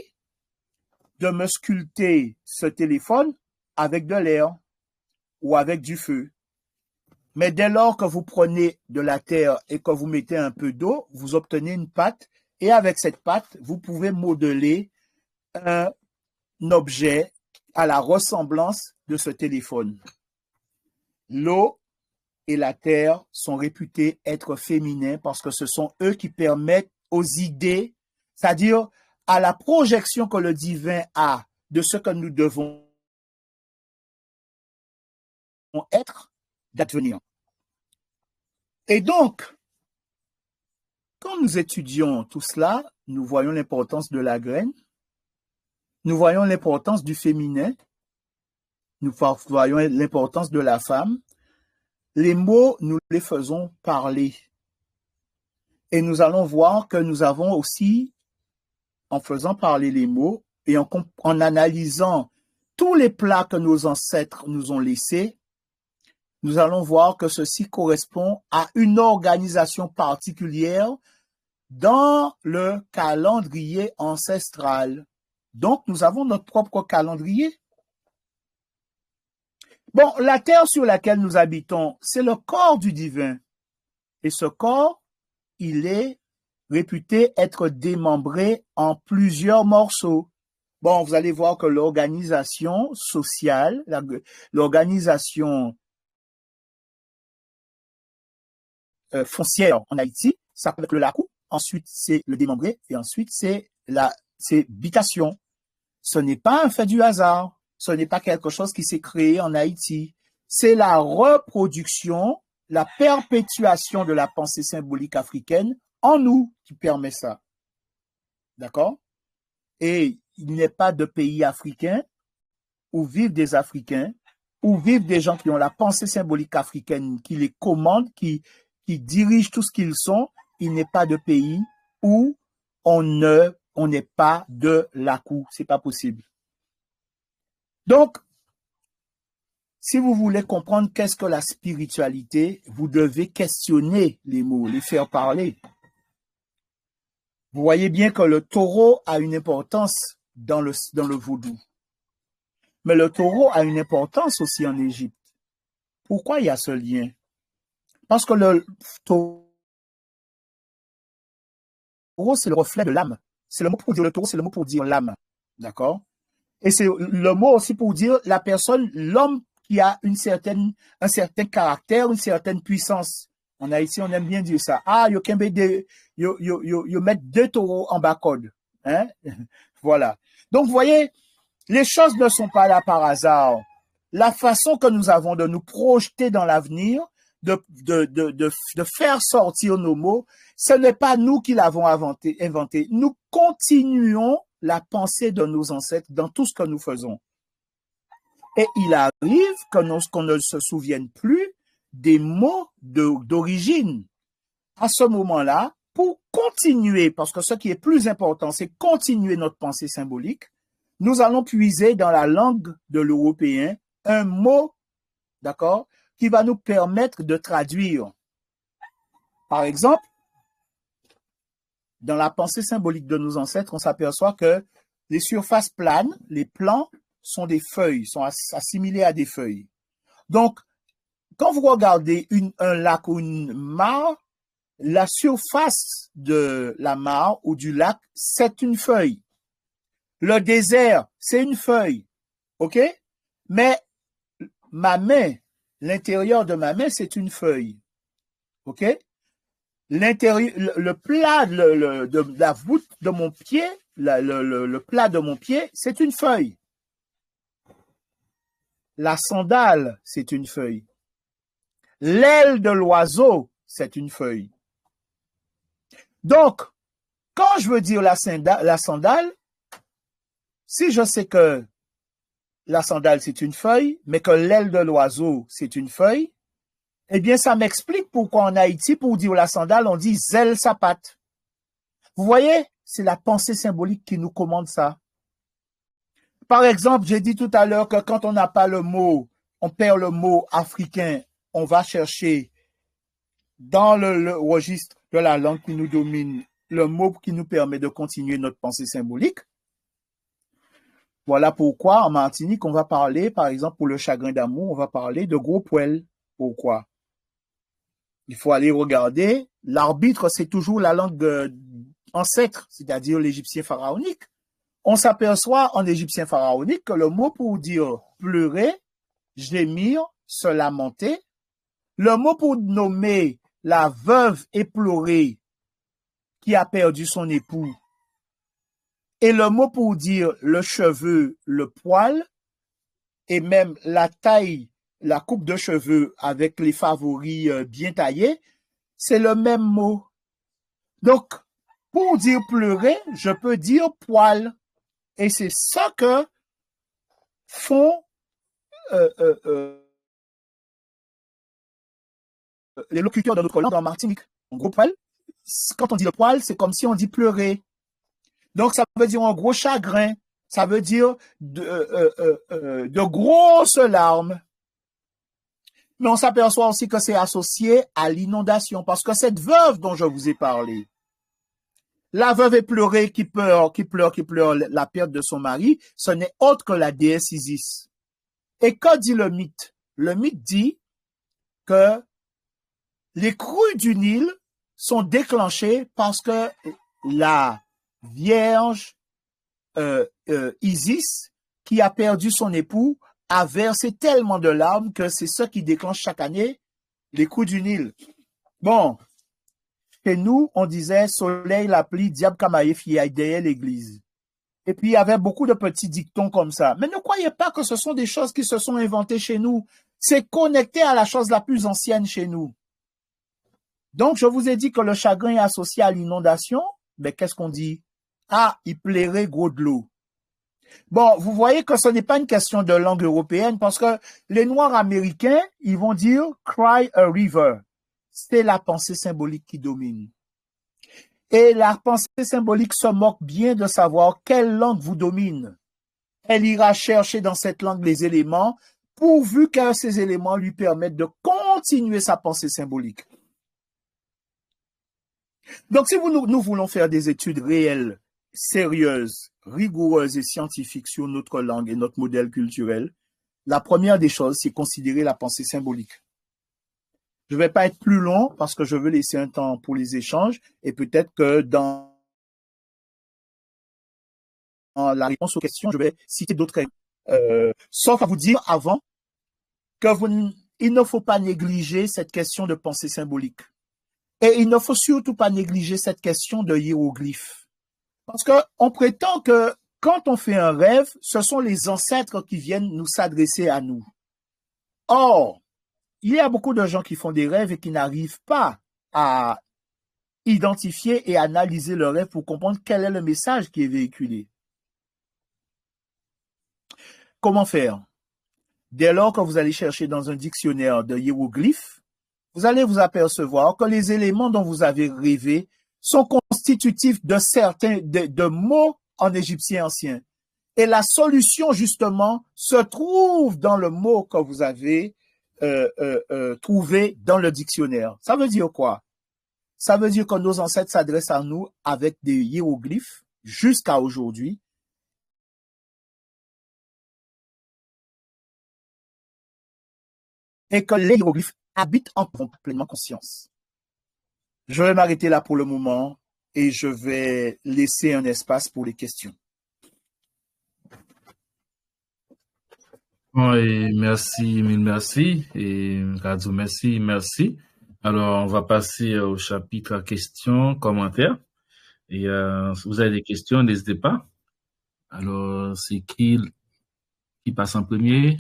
de me sculpter ce téléphone avec de l'air ou avec du feu. Mais dès lors que vous prenez de la terre et que vous mettez un peu d'eau, vous obtenez une pâte. Et avec cette pâte, vous pouvez modeler un objet à la ressemblance de ce téléphone. L'eau et la terre sont réputés être féminins parce que ce sont eux qui permettent aux idées, c'est-à-dire à la projection que le divin a de ce que nous devons être, d'advenir. Et donc, quand nous étudions tout cela, nous voyons l'importance de la graine, nous voyons l'importance du féminin, nous voyons l'importance de la femme. Les mots, nous les faisons parler. Et nous allons voir que nous avons aussi, en faisant parler les mots et en analysant tous les plats que nos ancêtres nous ont laissés, nous allons voir que ceci correspond à une organisation particulière dans le calendrier ancestral. Donc, nous avons notre propre calendrier. Bon, la terre sur laquelle nous habitons, c'est le corps du divin. Et ce corps, il est réputé être démembré en plusieurs morceaux. Bon, vous allez voir que l'organisation sociale, l'organisation foncière en Haïti, ça peut être le lacou, ensuite c'est le démembré, et ensuite c'est bitation. Ce n'est pas un fait du hasard. Ce n'est pas quelque chose qui s'est créé en Haïti. C'est la reproduction, la perpétuation de la pensée symbolique africaine en nous qui permet ça. D'accord? Et il n'est pas de pays africain où vivent des Africains, où vivent des gens qui ont la pensée symbolique africaine, qui les commandent, qui dirigent tout ce qu'ils sont. Il n'est pas de pays où on n'est pas de Lakou. C'est pas possible. Donc, si vous voulez comprendre qu'est-ce que la spiritualité, vous devez questionner les mots, les faire parler. Vous voyez bien que le taureau a une importance dans le vaudou. Mais le taureau a une importance aussi en Égypte. Pourquoi il y a ce lien? Parce que le taureau, c'est le reflet de l'âme. C'est le mot pour dire le taureau, c'est le mot pour dire l'âme. D'accord? Et c'est le mot aussi pour dire la personne, l'homme qui a un certain caractère, une certaine puissance. En Haïti, on aime bien dire ça. Ah, yo mettre 2 taureaux en bas code. Hein? Voilà. Donc, vous voyez, les choses ne sont pas là par hasard. La façon que nous avons de nous projeter dans l'avenir, de faire sortir nos mots, ce n'est pas nous qui l'avons inventé. Nous continuons la pensée de nos ancêtres dans tout ce que nous faisons. Et il arrive qu'on ne se souvienne plus des mots d'origine. À ce moment-là, pour continuer, parce que ce qui est plus important, c'est continuer notre pensée symbolique, nous allons puiser dans la langue de l'européen un mot, d'accord, qui va nous permettre de traduire. Par exemple, dans la pensée symbolique de nos ancêtres, on s'aperçoit que les surfaces planes, les plans, sont des feuilles, sont assimilés à des feuilles. Donc, quand vous regardez un lac ou une mare, la surface de la mare ou du lac, c'est une feuille. Le désert, c'est une feuille. OK? Mais ma main, l'intérieur de ma main, c'est une feuille. OK? L'intérieur, le plat de la voûte de mon pied, le plat de mon pied, c'est une feuille. La sandale, c'est une feuille. L'aile de l'oiseau, c'est une feuille. Donc, quand je veux dire la sandale, si je sais que la sandale, c'est une feuille, mais que l'aile de l'oiseau, c'est une feuille, eh bien, ça m'explique pourquoi en Haïti, pour dire la sandale, on dit zèle sa patte. Vous voyez, c'est la pensée symbolique qui nous commande ça. Par exemple, j'ai dit tout à l'heure que quand on n'a pas le mot, on perd le mot africain, on va chercher dans le registre de la langue qui nous domine le mot qui nous permet de continuer notre pensée symbolique. Voilà pourquoi en Martinique, on va parler, par exemple, pour le chagrin d'amour, on va parler de gros poêle. Pourquoi? Il faut aller regarder. L'arbitre, c'est toujours la langue ancêtre, c'est-à-dire l'égyptien pharaonique. On s'aperçoit en égyptien pharaonique que le mot pour dire pleurer, gémir, se lamenter, le mot pour nommer la veuve éplorée qui a perdu son époux, et le mot pour dire le cheveu, le poil, et même la taille, la coupe de cheveux avec les favoris bien taillés, c'est le même mot. Donc, pour dire pleurer, je peux dire poil. Et c'est ça que font les locuteurs de notre langue en Martinique. En gros poil, quand on dit le poil, c'est comme si on dit pleurer. Donc, ça veut dire un gros chagrin. Ça veut dire de grosses larmes. Mais on s'aperçoit aussi que c'est associé à l'inondation. Parce que cette veuve dont je vous ai parlé, la veuve éplorée qui pleure la perte de son mari, ce n'est autre que la déesse Isis. Et que dit le mythe? Le mythe dit que les crues du Nil sont déclenchées parce que la Vierge Isis, qui a perdu son époux, a versé tellement de larmes que c'est ce qui déclenche chaque année les crues du Nil. Bon, chez nous, on disait soleil, la pluie, diable, camaïf, y a derrière l'église. Et puis, il y avait beaucoup de petits dictons comme ça. Mais ne croyez pas que ce sont des choses qui se sont inventées chez nous. C'est connecté à la chose la plus ancienne chez nous. Donc, je vous ai dit que le chagrin est associé à l'inondation. Mais qu'est-ce qu'on dit? Ah, il plairait gros de l'eau. Bon, vous voyez que ce n'est pas une question de langue européenne parce que les Noirs américains, ils vont dire cry a river. C'est la pensée symbolique qui domine. Et la pensée symbolique se moque bien de savoir quelle langue vous domine. Elle ira chercher dans cette langue les éléments pourvu que ces éléments lui permettent de continuer sa pensée symbolique. Donc, si nous voulons faire des études réelles, sérieuses, rigoureuses et scientifiques sur notre langue et notre modèle culturel, la première des choses, c'est considérer la pensée symbolique. Je ne vais pas être plus long parce que je veux laisser un temps pour les échanges et peut-être que dans la réponse aux questions, je vais citer d'autres sauf à vous dire avant que il ne faut pas négliger cette question de pensée symbolique. Et il ne faut surtout pas négliger cette question de hiéroglyphes. Parce qu'on prétend que quand on fait un rêve, ce sont les ancêtres qui viennent nous s'adresser à nous. Or, il y a beaucoup de gens qui font des rêves et qui n'arrivent pas à identifier et analyser le rêve pour comprendre quel est le message qui est véhiculé. Comment faire? Dès lors que vous allez chercher dans un dictionnaire de hiéroglyphes, vous allez vous apercevoir que les éléments dont vous avez rêvé sont constitutifs de certains de mots en égyptien ancien. Et la solution, justement, se trouve dans le mot que vous avez trouvé dans le dictionnaire. Ça veut dire quoi? Ça veut dire que nos ancêtres s'adressent à nous avec des hiéroglyphes jusqu'à aujourd'hui. Et que les hiéroglyphes habitent en pleinement conscience. Je vais m'arrêter là pour le moment et je vais laisser un espace pour les questions. Et merci, mille merci. Et Radio, merci, merci. Alors, on va passer au chapitre questions, commentaires. Et si vous avez des questions, n'hésitez pas. Alors, c'est qui passe en premier?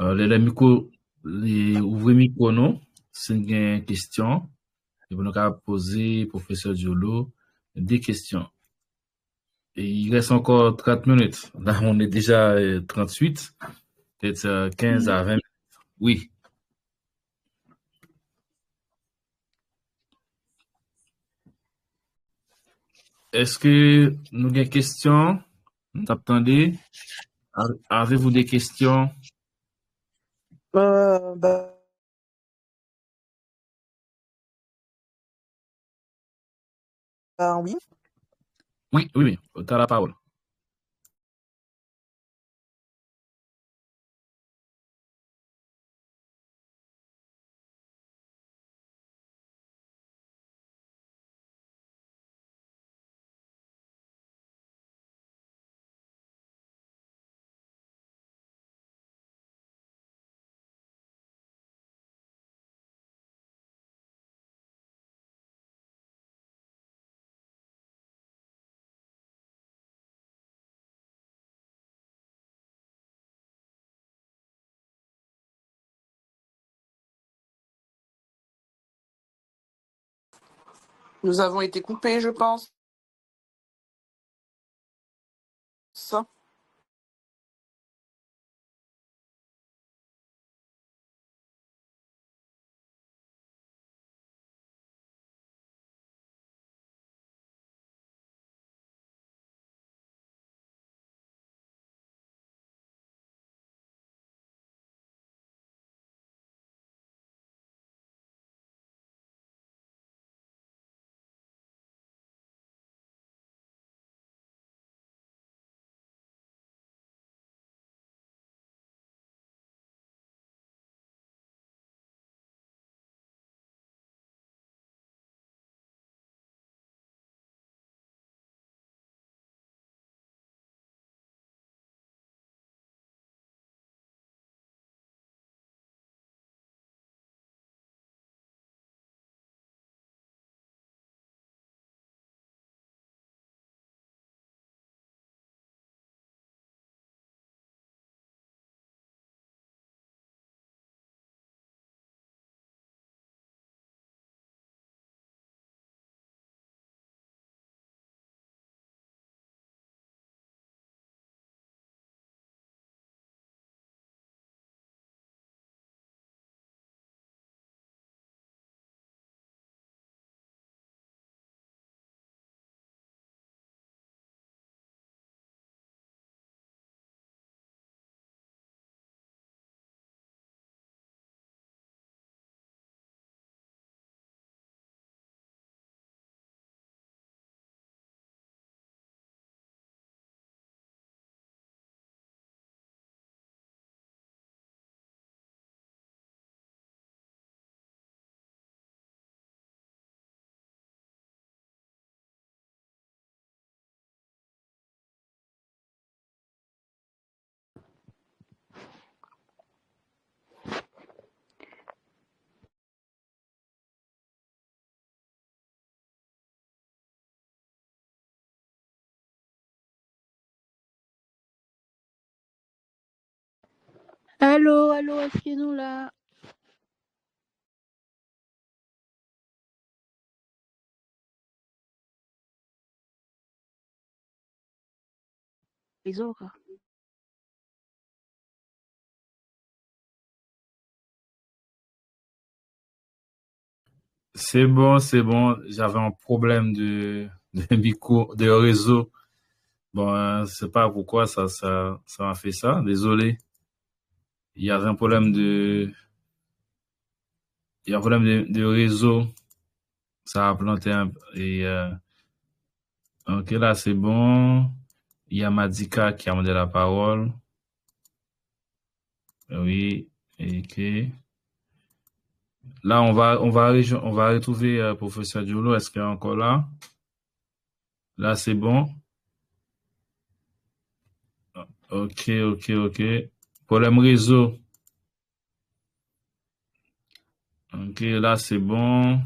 Les micros, ouvrez micro, non? C'est une question. Et vous nous poser, professeur Diolo, des questions. Et il reste encore 30 minutes. Là, on est déjà 38, peut-être 15 à 20 minutes. Oui. Est-ce que nous avons des questions? Attendez. Avez-vous des questions? Bah, oui. Oui, oui, oui. Tu as la parole. Nous avons été coupés, je pense. Ça. Allô, allô, est-ce qu'ils sont là? Ils ont encore. C'est bon, c'est bon. J'avais un problème de micro, de réseau. Bon, je sais pas pourquoi ça m'a fait ça. Désolé. Il y avait un problème il y a un problème de réseau. Ça a planté et, ok, là, c'est bon. Il y a Madika qui a demandé la parole. Oui, ok. Là, on va retrouver professeur Diolo. Est-ce qu'il est encore là? Là, c'est bon. Ok, ok, ok. Problème réseau. Ok, là, c'est bon.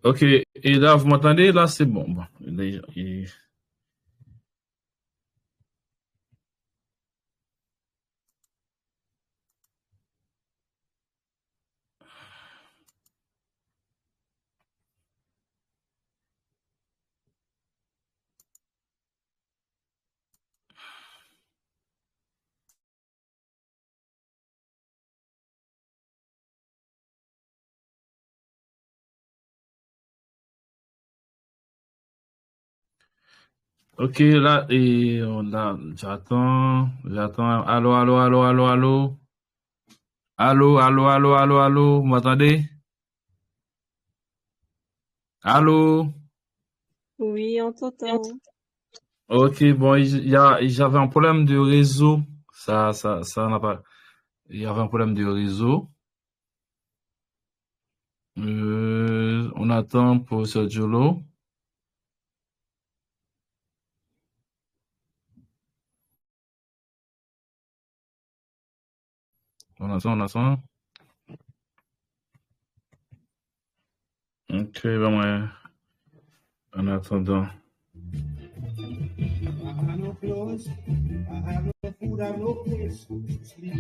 Ok, et là, vous m'entendez? Là, c'est bon. Bon, ok, là, et j'attends. Allô, allô, allô, allô, allô. Allô, allô, allô, allô, allô. Vous m'entendez? Allô? Oui, on t'entend. Ok, bon, j'avais un problème de réseau. Ça n'a pas. Il y avait un problème de réseau. On attend pour ce Jolo. On attend, on attend. Ok, ben ouais. En attendant. I have no clothes, I have no food, I have no place to sleep.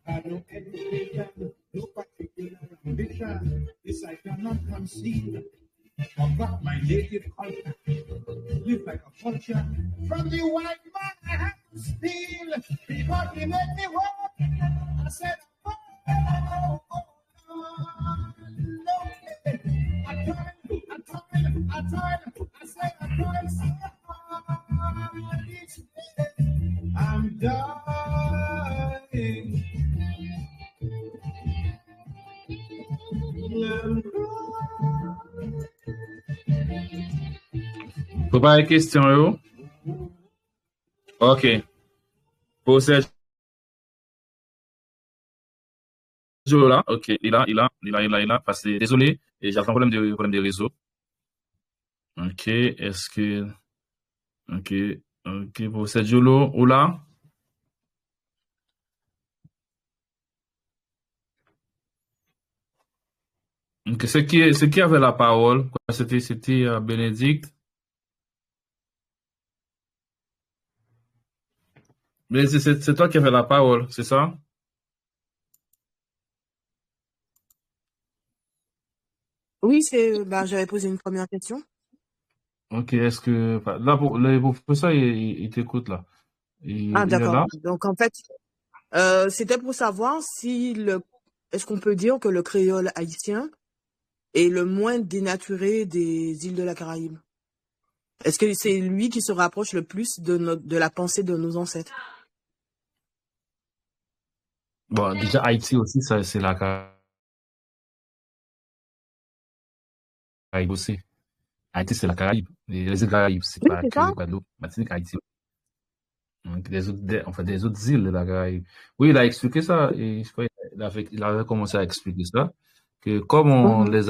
I have no education, no particular ambition. This I cannot conceive. Forgot my native culture, live like a culture. From the white man I have to steal, because he made me work. I said, oh, oh, oh, oh, no. I said, I'm dying. Faut pas de question, yo? Ok. Pour ce Jolo-là, ok, il a, parce que, désolé, et j'avais un problème de réseau. Ok, est-ce que, ok, ok, pour ce Jolo, ou là? Ok, c'est qui avait la parole? Quoi, c'était Bénédicte. Mais c'est toi qui avais la parole, c'est ça? Oui, j'avais posé une première question. Ok, est-ce que, enfin, là, le professeur, il t'écoute, là. Ah, Il est là? d'accord. Donc, en fait, c'était pour savoir si est-ce qu'on peut dire que le créole haïtien est le moins dénaturé des îles de la Caraïbe? Est-ce que c'est lui qui se rapproche le plus de la pensée de nos ancêtres? Bon, déjà, Haïti aussi, ça, c'est la Caraïbe aussi. Haïti, c'est la Caraïbe. Les îles Caraïbes, c'est Oui, pas c'est que ça. Guadeloupe, Martinique, Haïti. Donc, enfin, des autres îles de la Caraïbe. Oui, il a expliqué ça, et je crois il avait commencé à expliquer ça, que comme Mhm. les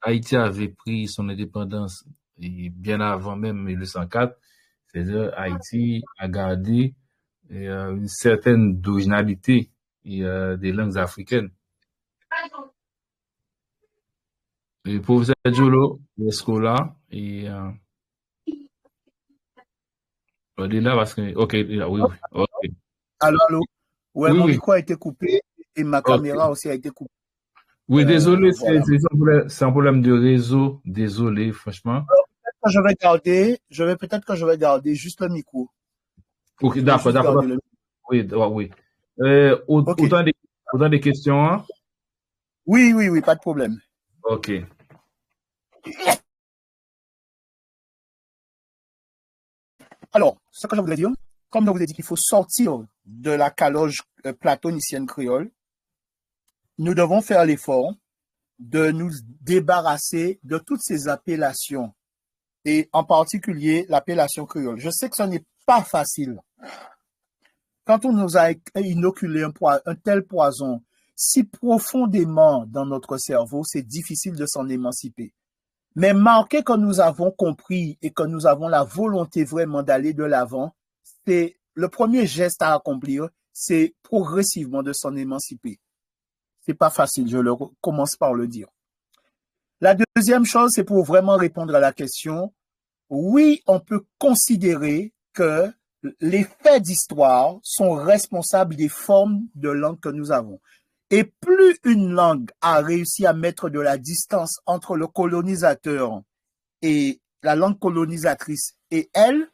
Haïti avait pris son indépendance et bien avant même 1804, c'est-à-dire Haïti a gardé une certaine originalité des langues africaines. Et professeur Jolo, est-ce que là, il est là parce que, ok, il est là, oui, oui, ok. Allô. Ouais, Oui, mon oui, micro a été coupé et ma ok. caméra aussi a été coupée. Oui, désolé, Voilà. c'est un problème de réseau, désolé, franchement. Je vais peut-être que je vais garder juste le micro. Ok, Je vais d'accord, juste d'accord, garder le micro. oui, oui. Ok. Autant des questions, hein? Oui, pas de problème. Ok. Alors, ce que je voudrais dire, comme je vous ai dit qu'il faut sortir de la caloge platonicienne créole, nous devons faire l'effort de nous débarrasser de toutes ces appellations et en particulier l'appellation créole. Je sais que ce n'est pas facile. Quand on nous a inoculé un tel poison si profondément dans notre cerveau, c'est difficile de s'en émanciper. Mais marqué que nous avons compris et que nous avons la volonté vraiment d'aller de l'avant, c'est le premier geste à accomplir, c'est progressivement de s'en émanciper. C'est pas facile, je commence par le dire. La deuxième chose, c'est pour vraiment répondre à la question. Oui, on peut considérer que les faits d'histoire sont responsables des formes de langue que nous avons. Et plus une langue a réussi à mettre de la distance entre le colonisateur et la langue colonisatrice et elle,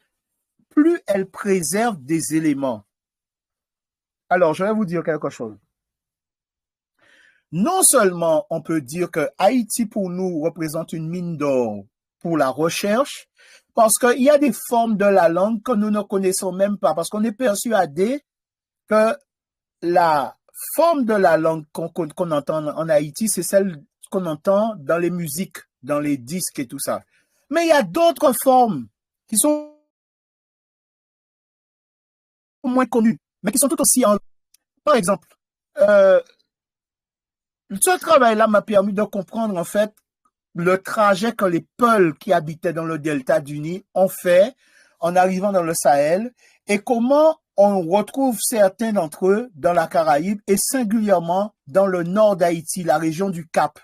plus elle préserve des éléments. Alors, je vais vous dire quelque chose. Non seulement on peut dire que Haïti pour nous représente une mine d'or pour la recherche, parce qu'il y a des formes de la langue que nous ne connaissons même pas, parce qu'on est persuadé que la forme de la langue qu'on entend en Haïti, c'est celle qu'on entend dans les musiques, dans les disques et tout ça. Mais il y a d'autres formes qui sont moins connues, mais qui sont tout aussi en... Par exemple, ce travail-là m'a permis de comprendre en fait le trajet que les Peuls qui habitaient dans le delta du Nil ont fait en arrivant dans le Sahel et comment on retrouve certains d'entre eux dans la Caraïbe et singulièrement dans le nord d'Haïti, la région du Cap.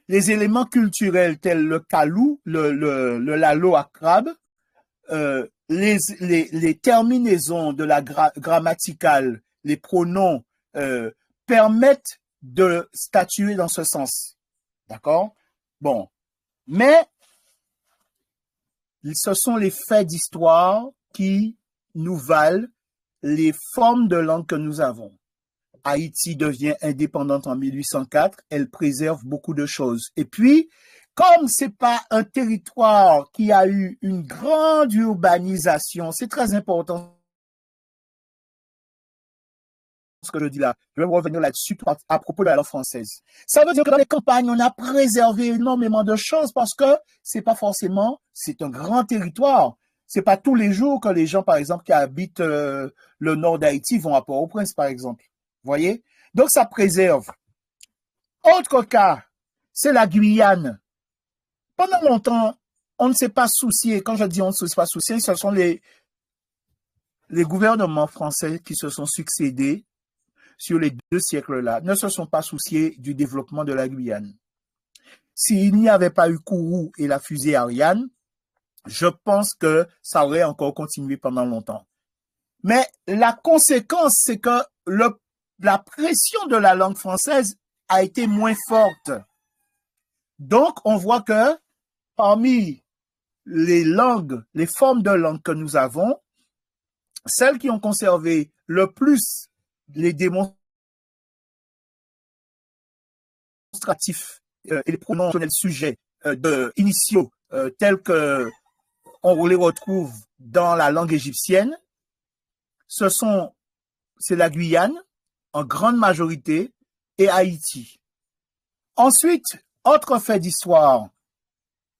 Les éléments culturels tels le kalou, le lalo à crabe, les terminaisons de la grammaticale, les pronoms permettent de statuer dans ce sens. D'accord? Bon. Mais ce sont les faits d'histoire qui nous valent les formes de langue que nous avons. Haïti devient indépendante en 1804, elle préserve beaucoup de choses. Et puis, comme c'est pas un territoire qui a eu une grande urbanisation, c'est très important ce que je dis là. Je vais revenir là-dessus à propos de la langue française. Ça veut dire que dans les campagnes, on a préservé énormément de choses parce que c'est pas forcément, c'est un grand territoire. C'est pas tous les jours que les gens, par exemple, qui habitent le nord d'Haïti vont à Port-au-Prince, par exemple. Vous voyez? Donc, ça préserve. Autre cas, c'est la Guyane. Pendant longtemps, on ne s'est pas soucié. Quand je dis on ne s'est pas soucié, ce sont les gouvernements français qui se sont succédés sur les 2 siècles-là, ne se sont pas souciés du développement de la Guyane. S'il n'y avait pas eu Kourou et la fusée Ariane, je pense que ça aurait encore continué pendant longtemps. Mais la conséquence, c'est que la pression de la langue française a été moins forte. Donc, on voit que parmi les langues, les formes de langue que nous avons, celles qui ont conservé le plus les démonstratifs et les pronoms sujets initiaux tels que on les retrouve dans la langue égyptienne, c'est la Guyane en grande majorité et Haïti. Ensuite, autre fait d'histoire,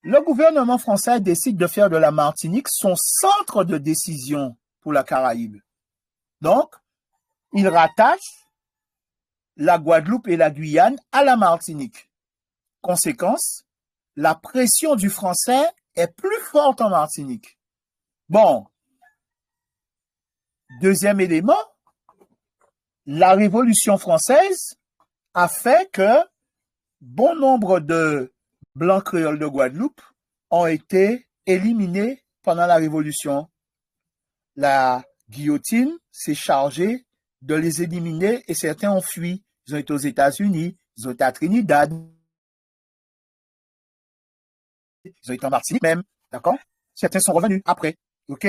le gouvernement français décide de faire de la Martinique son centre de décision pour la Caraïbe. Donc, il rattache la Guadeloupe et la Guyane à la Martinique. Conséquence, la pression du français est plus forte en Martinique. Bon, Deuxième élément, la Révolution française a fait que bon nombre de blancs créoles de Guadeloupe ont été éliminés pendant la Révolution. La guillotine s'est chargée de les éliminer et certains ont fui. Ils ont été aux États-Unis, ils ont été à Trinidad, ils ont été en Martinique même, d'accord? Certains sont revenus après, ok?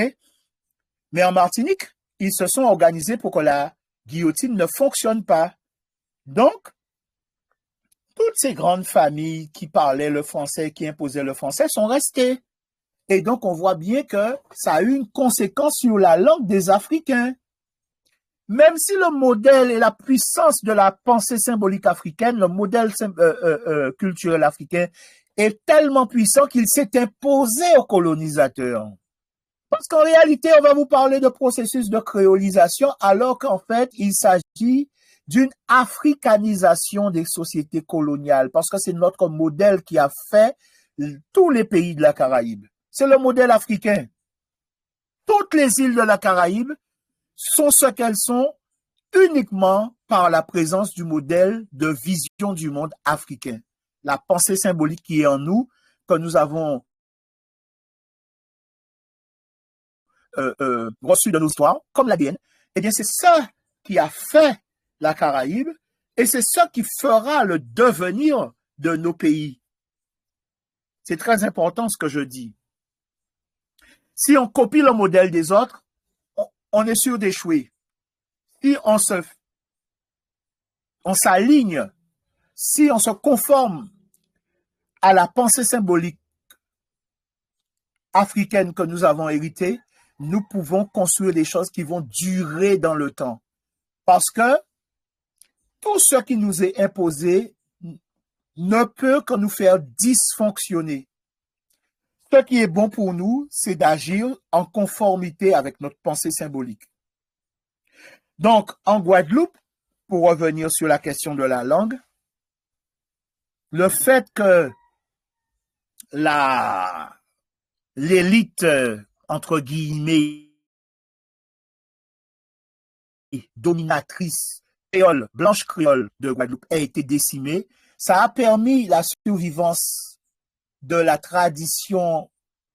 Mais en Martinique, ils se sont organisés pour que la guillotine ne fonctionne pas. Donc, toutes ces grandes familles qui parlaient le français, qui imposaient le français, sont restées. Et donc, on voit bien que ça a eu une conséquence sur la langue des Africains. Même si le modèle et la puissance de la pensée symbolique africaine, le modèle culturel africain est tellement puissant qu'il s'est imposé aux colonisateurs. Parce qu'en réalité, on va vous parler de processus de créolisation, alors qu'en fait, il s'agit d'une africanisation des sociétés coloniales, parce que c'est notre modèle qui a fait tous les pays de la Caraïbe. C'est le modèle africain. Toutes les îles de la Caraïbe sont ce qu'elles sont uniquement par la présence du modèle de vision du monde africain. La pensée symbolique qui est en nous, que nous avons reçu de nos histoires, comme l'ADN, eh bien c'est ça qui a fait la Caraïbe et c'est ça qui fera le devenir de nos pays. C'est très important ce que je dis. Si on copie le modèle des autres, on est sûr d'échouer. Si on s'aligne, si on se conforme à la pensée symbolique africaine que nous avons héritée, nous pouvons construire des choses qui vont durer dans le temps. Parce que tout ce qui nous est imposé ne peut que nous faire dysfonctionner. Ce qui est bon pour nous, c'est d'agir en conformité avec notre pensée symbolique. Donc, en Guadeloupe, pour revenir sur la question de la langue, le fait que l'élite, entre guillemets, dominatrice créole, blanche créole de Guadeloupe a été décimée, ça a permis la survivance de la tradition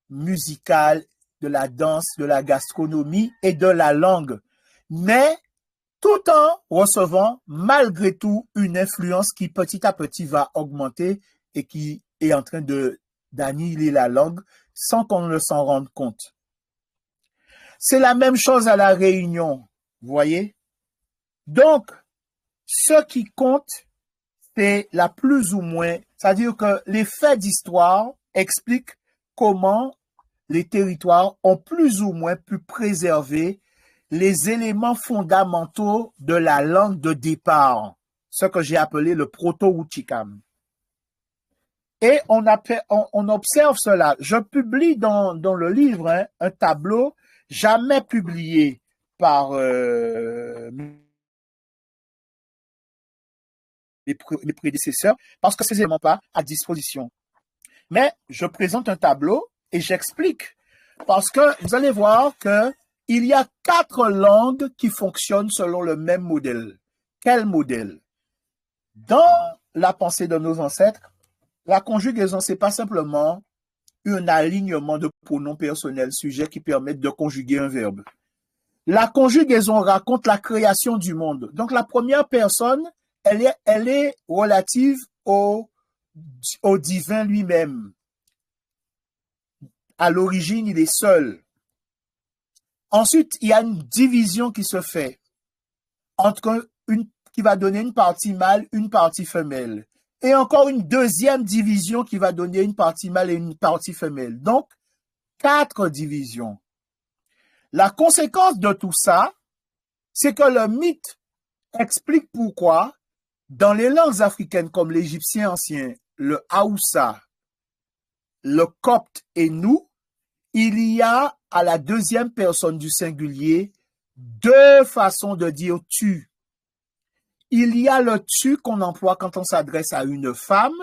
musicale, de la danse, de la gastronomie et de la langue, mais tout en recevant malgré tout une influence qui petit à petit va augmenter et qui est en train d'annihiler la langue sans qu'on ne s'en rende compte. C'est la même chose à la Réunion, vous voyez? Donc, ce qui compte, c'est la plus ou moins, c'est-à-dire que les faits d'histoire expliquent comment les territoires ont plus ou moins pu préserver les éléments fondamentaux de la langue de départ, ce que j'ai appelé le proto-Wuchikam. Et on observe cela. Je publie dans le livre un tableau jamais publié par mes prédécesseurs, parce que ces éléments ne sont pas à disposition. Mais je présente un tableau et j'explique, parce que vous allez voir qu'il y a 4 langues qui fonctionnent selon le même modèle. Quel modèle? Dans la pensée de nos ancêtres, la conjugaison, ce n'est pas simplement un alignement de pronoms personnels sujets qui permettent de conjuguer un verbe. La conjugaison raconte la création du monde. Donc, la première personne, elle est relative au divin lui-même. À l'origine, il est seul. Ensuite, il y a une division qui se fait qui va donner une partie mâle, une partie femelle. Et encore une deuxième division qui va donner une partie mâle et une partie femelle. Donc, 4 divisions. La conséquence de tout ça, c'est que le mythe explique pourquoi, dans les langues africaines comme l'égyptien ancien, le Haoussa, le copte et nous, il y a à la deuxième personne du singulier 2 façons de dire tu. Il y a le tu qu'on emploie quand on s'adresse à une femme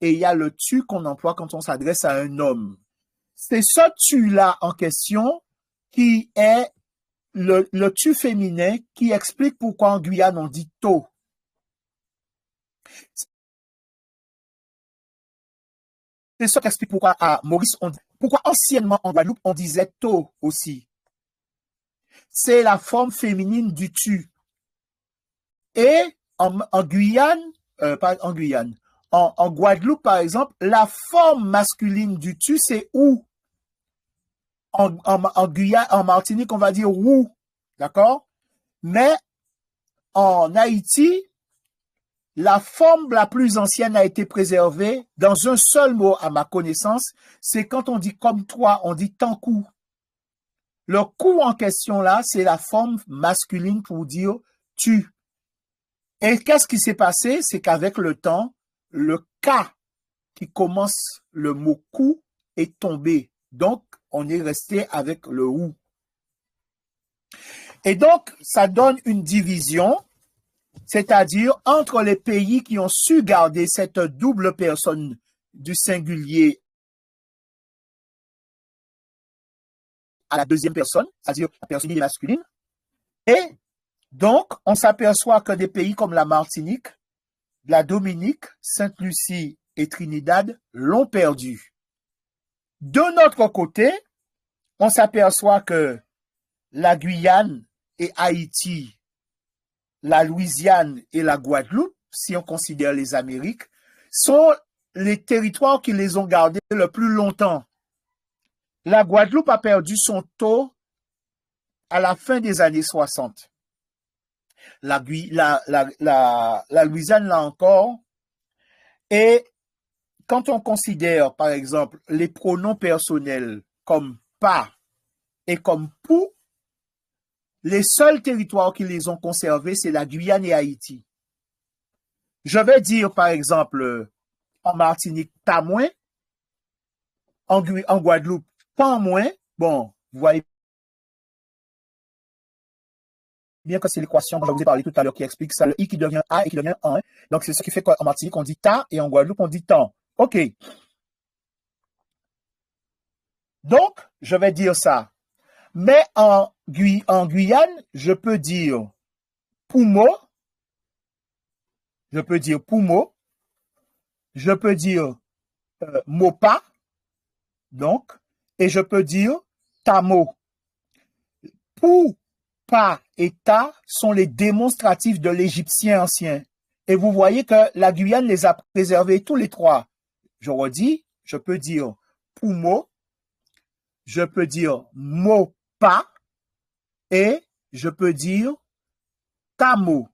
et il y a le tu qu'on emploie quand on s'adresse à un homme. C'est ce tu-là en question qui est le tu féminin qui explique pourquoi en Guyane on dit to. C'est ça qui explique pourquoi à Maurice, pourquoi anciennement en Guadeloupe on disait to aussi. C'est la forme féminine du tu. Et en Guyane, pas en Guyane, en Guadeloupe par exemple, la forme masculine du tu c'est ou. En Guyane, en Martinique, on va dire ou, d'accord? Mais en Haïti, la forme la plus ancienne a été préservée dans un seul mot à ma connaissance, c'est quand on dit comme toi, on dit tant coup. Le coup en question là, c'est la forme masculine pour dire tu. Et qu'est-ce qui s'est passé? C'est qu'avec le temps, le cas qui commence le mot coup est tombé. Donc, on est resté avec le ou. Et donc, ça donne une division, c'est-à-dire entre les pays qui ont su garder cette double personne du singulier à la deuxième personne, c'est-à-dire la personne masculine. Et donc, on s'aperçoit que des pays comme la Martinique, la Dominique, Sainte-Lucie et Trinidad l'ont perdu. De notre côté, on s'aperçoit que la Guyane et Haïti, la Louisiane et la Guadeloupe, si on considère les Amériques, sont les territoires qui les ont gardés le plus longtemps. La Guadeloupe a perdu son taux à la fin des années 60. La Louisiane l'a encore. Et quand on considère, par exemple, les pronoms personnels comme pas et comme pou, les seuls territoires qui les ont conservés, c'est la Guyane et Haïti. Je vais dire, par exemple, en Martinique, ta moins, en Guadeloupe, pas moins. Bon, vous voyez bien que c'est l'équation dont je vous ai parlé tout à l'heure qui explique ça, le i qui devient a et qui devient un. Donc, c'est ce qui fait qu'en Martinique, on dit ta et en Guadeloupe, on dit tan. OK. Donc, je vais dire ça. Mais en Guyane, je peux dire poumo, je peux dire poumo, je peux dire mopa, donc, et je peux dire tamo. Pou, pa et ta sont les démonstratifs de l'égyptien ancien. Et vous voyez que la Guyane les a préservés tous les trois. Je redis, je peux dire poumo, je peux dire mopa et je peux dire tamo.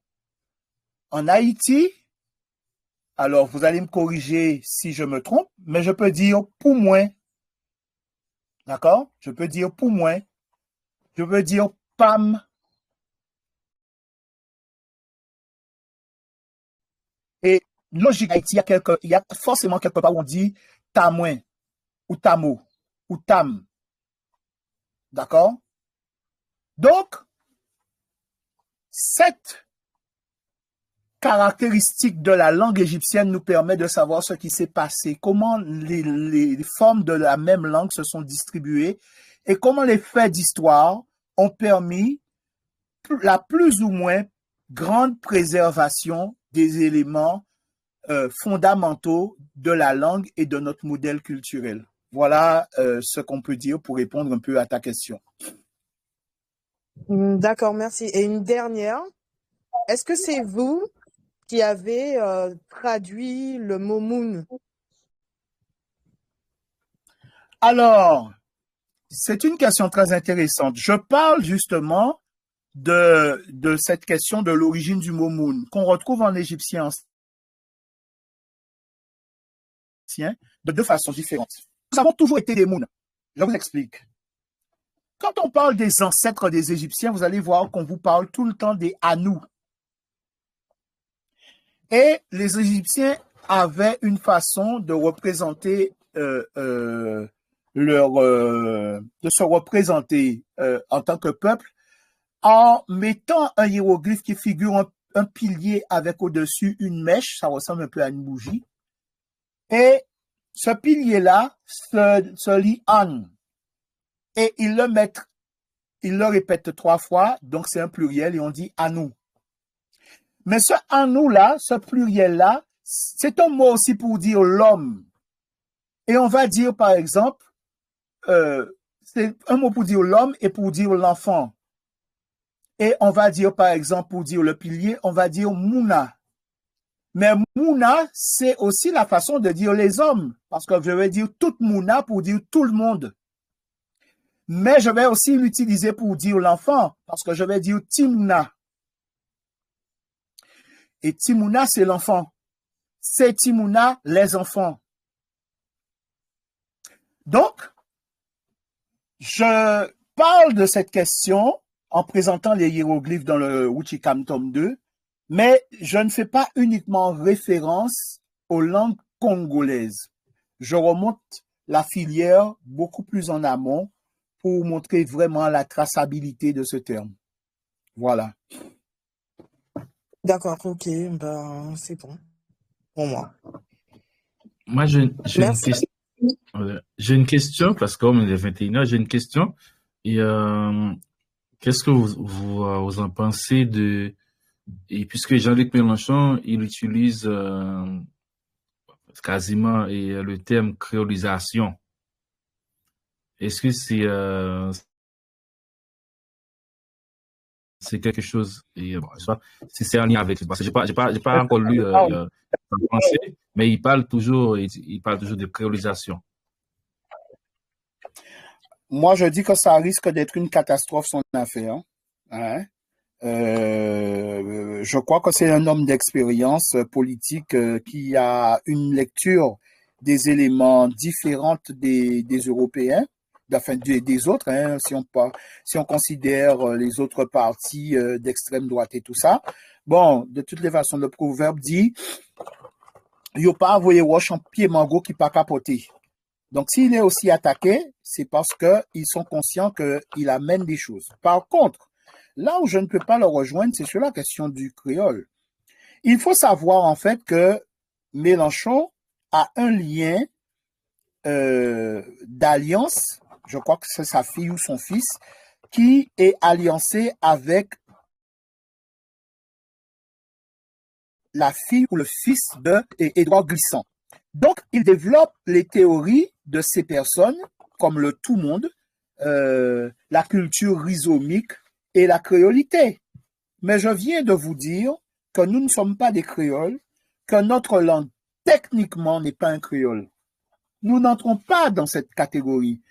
En Haïti, alors vous allez me corriger si je me trompe, mais je peux dire pour moins. D'accord? Je peux dire pour moins. Je peux dire pam. Et logique, Haïti, il y a forcément quelque part où on dit tamoin, ou tamo, ou tam. D'accord? Donc, cette caractéristique de la langue égyptienne nous permet de savoir ce qui s'est passé, comment les formes de la même langue se sont distribuées et comment les faits d'histoire ont permis la plus ou moins grande préservation des éléments fondamentaux de la langue et de notre modèle culturel. Voilà ce qu'on peut dire pour répondre un peu à ta question. D'accord, merci. Et une dernière, est-ce que c'est vous qui avez traduit le mot moon? Alors, c'est une question très intéressante. Je parle justement de cette question de l'origine du mot moon qu'on retrouve en égyptien ancien de deux façons différentes. Nous avons toujours été des moons. Je vous explique. Quand on parle des ancêtres des Égyptiens, vous allez voir qu'on vous parle tout le temps des Anou. Et les Égyptiens avaient une façon de représenter de se représenter en tant que peuple en mettant un hiéroglyphe qui figure un pilier avec au-dessus une mèche, ça ressemble un peu à une bougie. Et ce pilier-là se lit an. Et ils le mettent il le répète 3 fois, donc c'est un pluriel et on dit à nous. Mais ce à nous là, ce pluriel là, c'est un mot aussi pour dire l'homme. Et on va dire par exemple, c'est un mot pour dire l'homme et pour dire l'enfant. Et on va dire par exemple pour dire le pilier, on va dire Mouna. Mais Mouna, c'est aussi la façon de dire les hommes, parce que je vais dire toute Mouna pour dire tout le monde. Mais je vais aussi l'utiliser pour dire l'enfant, parce que je vais dire Timouna. Et Timouna, c'est l'enfant. C'est Timouna, les enfants. Donc, je parle de cette question en présentant les hiéroglyphes dans le Wuchikam tome 2, mais je ne fais pas uniquement référence aux langues congolaises. Je remonte la filière beaucoup plus en amont pour montrer vraiment la traçabilité de ce terme. Voilà. D'accord, ok, ben c'est bon pour moi. Moi, j'ai une Merci. question. J'ai une question, parce qu'on est 21h, j'ai une question. Et qu'est-ce que vous en pensez de... Et puisque Jean-Luc Mélenchon, il utilise quasiment le terme créolisation. Est-ce que c'est quelque chose, et bon, je sais pas si c'est en lien avec, parce que j'ai pas encore lu en français, mais il parle toujours de créolisation. Moi, je dis que ça risque d'être une catastrophe, son affaire. Hein? Je crois que c'est un homme d'expérience politique qui a une lecture des éléments différentes des Européens, enfin des autres, hein, si on considère les autres partis d'extrême droite et tout ça. Bon, de toutes les façons, le proverbe dit « Yo pas envoyé wash en pied mango qui pas capoté ». Donc, s'il est aussi attaqué, c'est parce qu'ils sont conscients qu'il amène des choses. Par contre, là où je ne peux pas le rejoindre, c'est sur la question du créole. Il faut savoir en fait que Mélenchon a un lien d'alliance, je crois que c'est sa fille ou son fils, qui est alliancé avec la fille ou le fils d'Édouard Glissant. Donc, il développe les théories de ces personnes, comme le tout monde, la culture rhizomique et la créolité. Mais je viens de vous dire que nous ne sommes pas des créoles, que notre langue, techniquement, n'est pas un créole. Nous n'entrons pas dans cette catégorie.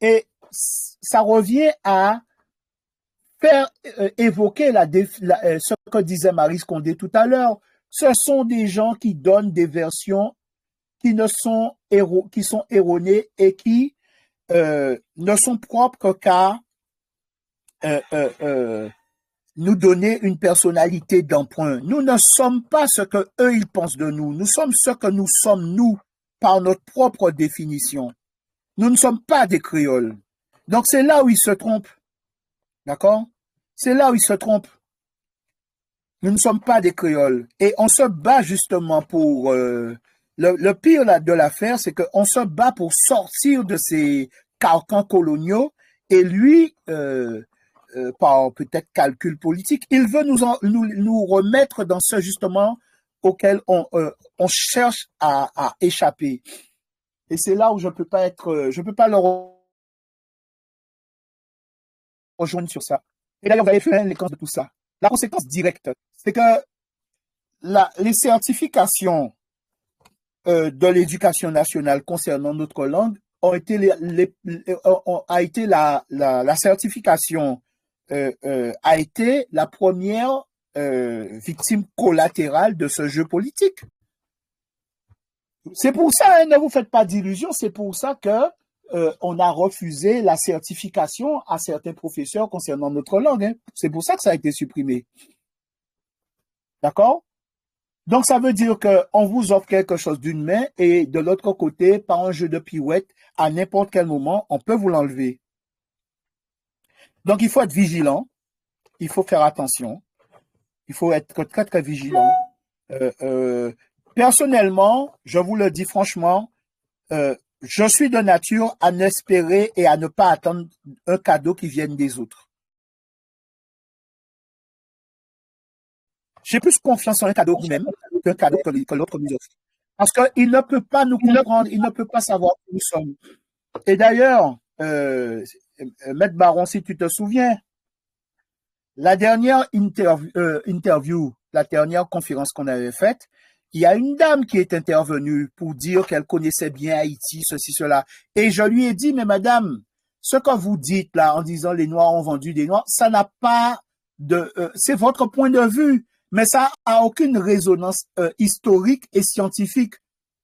Et ça revient à faire évoquer ce que disait Maryse Condé tout à l'heure. Ce sont des gens qui donnent des versions qui sont erronées et qui ne sont propres qu'à nous donner une personnalité d'emprunt. Nous ne sommes pas ce que eux ils pensent de nous. Nous sommes ce que nous sommes nous par notre propre définition. Nous ne sommes pas des créoles. Donc c'est là où ils se trompent. D'accord? C'est là où ils se trompent. Nous ne sommes pas des créoles. Et on se bat justement pour... Le pire de l'affaire, c'est qu'on se bat pour sortir de ces carcans coloniaux et lui, par peut-être calcul politique, il veut nous remettre dans ce justement auquel on cherche à échapper. Et c'est là où je peux pas le rejoindre sur ça. Et d'ailleurs, vous avez fait les conséquences de tout ça. La conséquence directe, c'est que les certifications de l'éducation nationale concernant notre langue la certification a été la première victime collatérale de ce jeu politique. C'est pour ça, hein, ne vous faites pas d'illusions, c'est pour ça que on a refusé la certification à certains professeurs concernant notre langue. Hein. C'est pour ça que ça a été supprimé. D'accord? Donc, ça veut dire qu'on vous offre quelque chose d'une main et de l'autre côté, par un jeu de pirouette, à n'importe quel moment, on peut vous l'enlever. Donc, il faut être vigilant. Il faut faire attention. Il faut être très, très vigilant. Personnellement, je vous le dis franchement, je suis de nature à n'espérer et à ne pas attendre un cadeau qui vienne des autres. j'ai plus confiance en un cadeau lui-même qu'un cadeau que l'autre nous offre. Parce qu'il ne peut pas nous comprendre, il ne peut pas savoir qui nous sommes. Et d'ailleurs, Maître Baron, si tu te souviens, la dernière interview, la dernière conférence qu'on avait faite, il y a une dame qui est intervenue pour dire qu'elle connaissait bien Haïti, ceci, cela. Et je lui ai dit, mais madame, ce que vous dites là en disant les Noirs ont vendu des Noirs, ça n'a pas de... c'est votre point de vue, mais ça a aucune résonance historique et scientifique.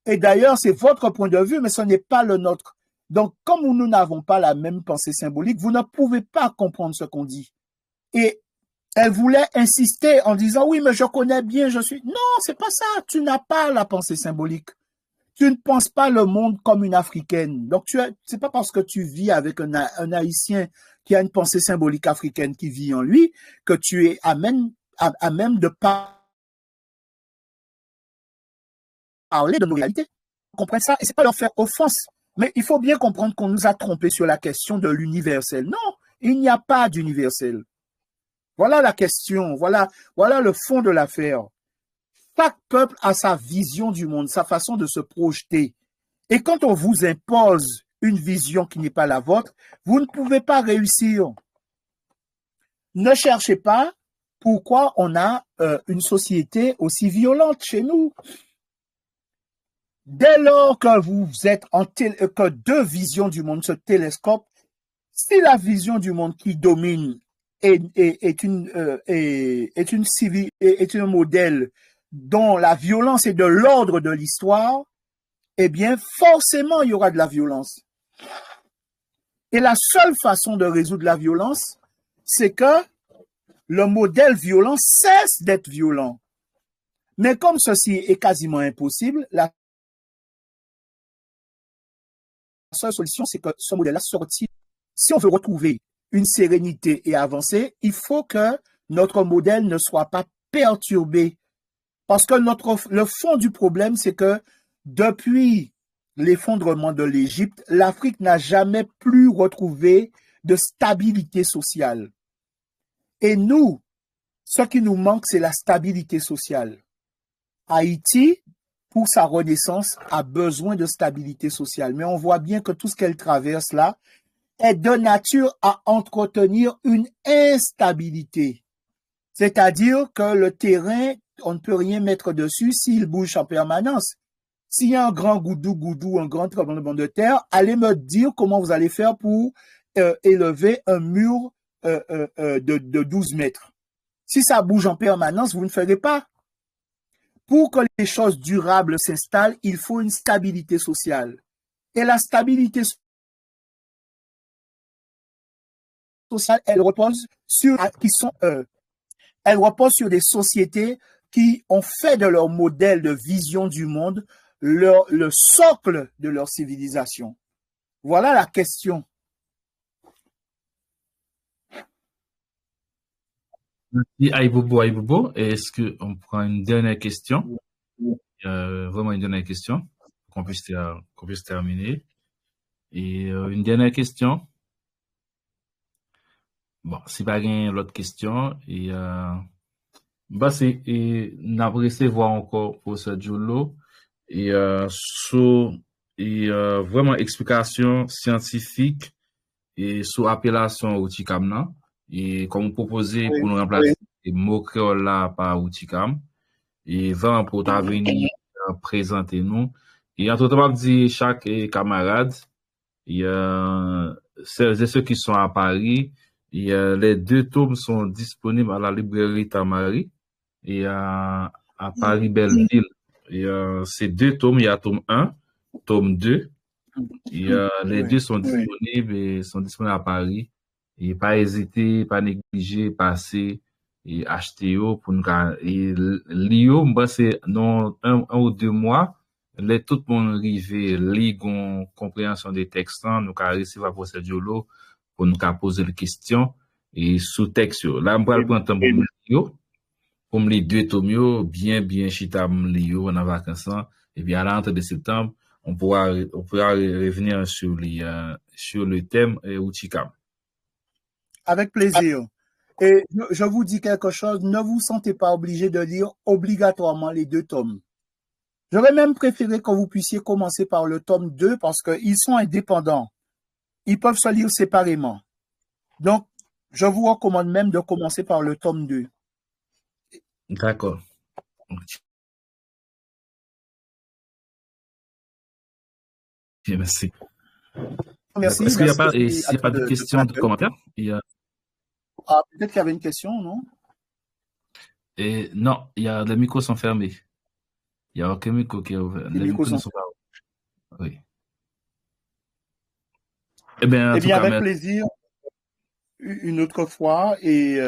Et d'ailleurs, c'est votre point de vue, mais ce n'est pas le nôtre. Donc, comme nous n'avons pas la même pensée symbolique, vous ne pouvez pas comprendre ce qu'on dit. Et elle voulait insister en disant, oui, mais je connais bien, je suis... Non, c'est pas ça. Tu n'as pas la pensée symbolique. Tu ne penses pas le monde comme une Africaine. Donc, c'est pas parce que tu vis avec un Haïtien qui a une pensée symbolique africaine qui vit en lui que tu es à même de parler de nos réalités. Comprenez ça? Et c'est pas leur faire offense. Mais il faut bien comprendre qu'on nous a trompés sur la question de l'universel. Non, il n'y a pas d'universel. Voilà la question, voilà le fond de l'affaire. Chaque peuple a sa vision du monde, sa façon de se projeter. Et quand on vous impose une vision qui n'est pas la vôtre, vous ne pouvez pas réussir. Ne cherchez pas pourquoi on a une société aussi violente chez nous. Dès lors que vous êtes que deux visions du monde se télescopent, si la vision du monde qui domine est un modèle dont la violence est de l'ordre de l'histoire, eh bien, forcément, il y aura de la violence. Et la seule façon de résoudre la violence, c'est que le modèle violent cesse d'être violent. Mais comme ceci est quasiment impossible, la seule solution, c'est que ce modèle-là sortit. Si on veut retrouver une sérénité et avancer, il faut que notre modèle ne soit pas perturbé. Parce que le fond du problème, c'est que depuis l'effondrement de l'Égypte, l'Afrique n'a jamais plus retrouvé de stabilité sociale. Et nous, ce qui nous manque, c'est la stabilité sociale. Haïti, pour sa renaissance, a besoin de stabilité sociale. Mais on voit bien que tout ce qu'elle traverse là est de nature à entretenir une instabilité. C'est-à-dire que le terrain, on ne peut rien mettre dessus s'il bouge en permanence. S'il y a un grand goudou, un grand tremblement de terre, allez me dire comment vous allez faire pour élever un mur de 12 mètres. Si ça bouge en permanence, vous ne ferez pas. Pour que les choses durables s'installent, il faut une stabilité sociale. Et la stabilité sociale, elle repose sur des sociétés qui ont fait de leur modèle de vision du monde le socle de leur civilisation. Voilà la question. Merci Aïbobo. Est-ce qu'on prend une dernière question? Vraiment une dernière question qu'on puisse terminer. Et une dernière question. Bon, si pas gain l'autre question, c'est n'apprécier voir encore pour ce Jolo et vraiment explication scientifique et sous appellation Outikam et comme proposé pour nous remplacer les mots créoles là par Outikam et vraiment pour venir présenter nous et en tout cas dire chaque camarade celles et ceux qui sont à Paris. Les deux tomes sont disponibles à la librairie Tamari et à Paris Belleville. Et ces deux tomes, il y a tome 1, tome 2. Et les deux sont disponibles et sont disponibles à Paris. Et pas hésiter, pas négliger, passer et acheter pour nous. Et lire, c'est dans un ou 2 mois, tout le monde arrive, lire compréhension des textes, nous avons réussi à poser Diolo pour nous poser des questions et sous texte. Là, on va prendre un temps pour me lire 2 tomes, bien chita me lire en vacances. Et bien, à l'entrée de septembre, on pourra revenir sur le thème Outikam. Avec plaisir. Et je vous dis quelque chose, ne vous sentez pas obligé de lire obligatoirement les 2 tomes. J'aurais même préféré que vous puissiez commencer par le tome 2 parce qu'ils sont indépendants. Ils peuvent se lire séparément. Donc, je vous recommande même de commencer par le tome 2. D'accord. Ok, merci. Merci. Est-ce qu'il n'y a Merci pas de questions, de commentaires? Ah, peut-être qu'il y avait une question, non? Non, les micros sont fermés. Il n'y a aucun micro qui est ouvert. Les micros ne sont pas ouverts. Oui. Eh bien, avec plaisir, une autre fois. Et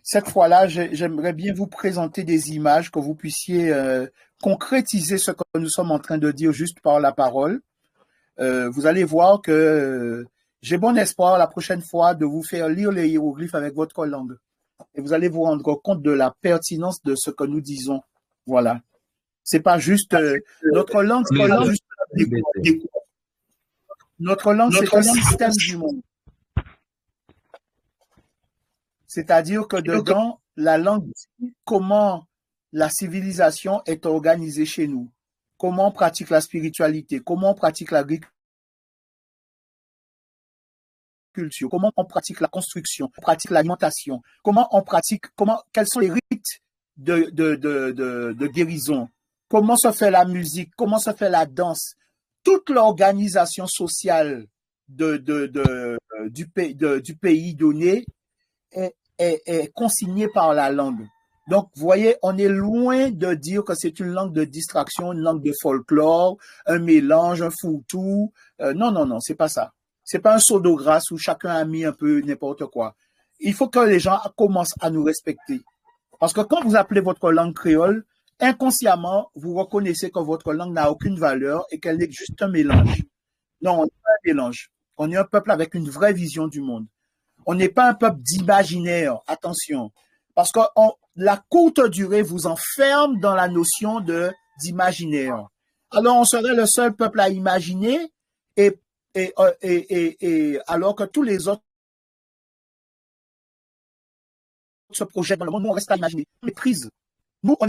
cette fois-là, j'aimerais bien vous présenter des images que vous puissiez concrétiser ce que nous sommes en train de dire juste par la parole. Vous allez voir que j'ai bon espoir la prochaine fois de vous faire lire les hiéroglyphes avec votre langue. Et vous allez vous rendre compte de la pertinence de ce que nous disons. Voilà. C'est pas juste notre langue, c'est pas juste notre langue, c'est un système du monde. C'est-à-dire que dedans, la langue dit comment la civilisation est organisée chez nous, comment on pratique la spiritualité, comment on pratique l'agriculture, comment on pratique la construction, on pratique l'alimentation, quels sont les rites de guérison, comment se fait la musique, comment se fait la danse. Toute l'organisation sociale du pays donné est consignée par la langue. Donc, vous voyez, on est loin de dire que c'est une langue de distraction, une langue de folklore, un mélange, un fourre-tout. Non, c'est pas ça. C'est pas un seau d'eau grasse où chacun a mis un peu n'importe quoi. Il faut que les gens commencent à nous respecter. Parce que quand vous appelez votre langue créole, inconsciemment, vous reconnaissez que votre langue n'a aucune valeur et qu'elle est juste un mélange. Non, on n'est pas un mélange. On est un peuple avec une vraie vision du monde. On n'est pas un peuple d'imaginaire, attention. Parce que la courte durée vous enferme dans la notion d'imaginaire. Alors, on serait le seul peuple à imaginer et alors que tous les autres se projettent dans le monde, nous, on reste à imaginer. On méprise. Nous, on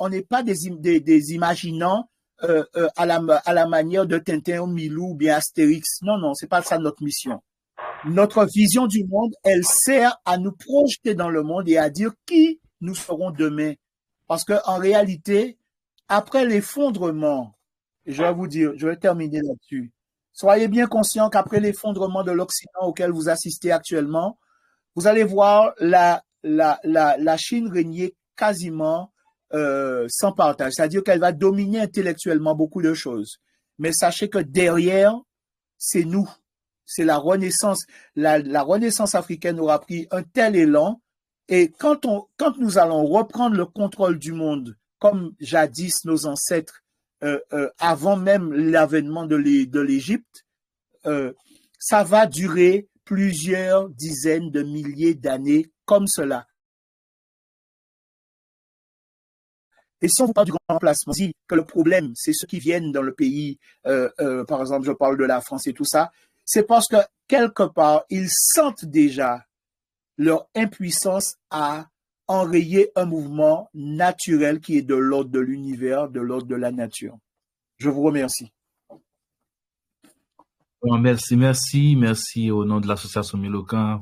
n'est pas des imaginants à la manière de Tintin ou Milou ou bien Astérix. Non, c'est pas ça notre mission. Notre vision du monde, elle sert à nous projeter dans le monde et à dire qui nous serons demain. Parce que en réalité, après l'effondrement, je vais vous dire, je vais terminer là-dessus. Soyez bien conscients qu'après l'effondrement de l'Occident auquel vous assistez actuellement, vous allez voir la Chine régner quasiment sans partage. C'est-à-dire qu'elle va dominer intellectuellement beaucoup de choses. Mais sachez que derrière, c'est nous. C'est la Renaissance. La Renaissance africaine aura pris un tel élan. Et quand nous allons reprendre le contrôle du monde, comme jadis nos ancêtres, avant même l'avènement de l'Égypte, ça va durer plusieurs dizaines de milliers d'années comme cela. Et si on vous parle du grand remplacement, dit que le problème, c'est ceux qui viennent dans le pays, par exemple, je parle de la France et tout ça, c'est parce que quelque part, ils sentent déjà leur impuissance à enrayer un mouvement naturel qui est de l'ordre de l'univers, de l'ordre de la nature. Je vous remercie. Merci au nom de l'association Milocan.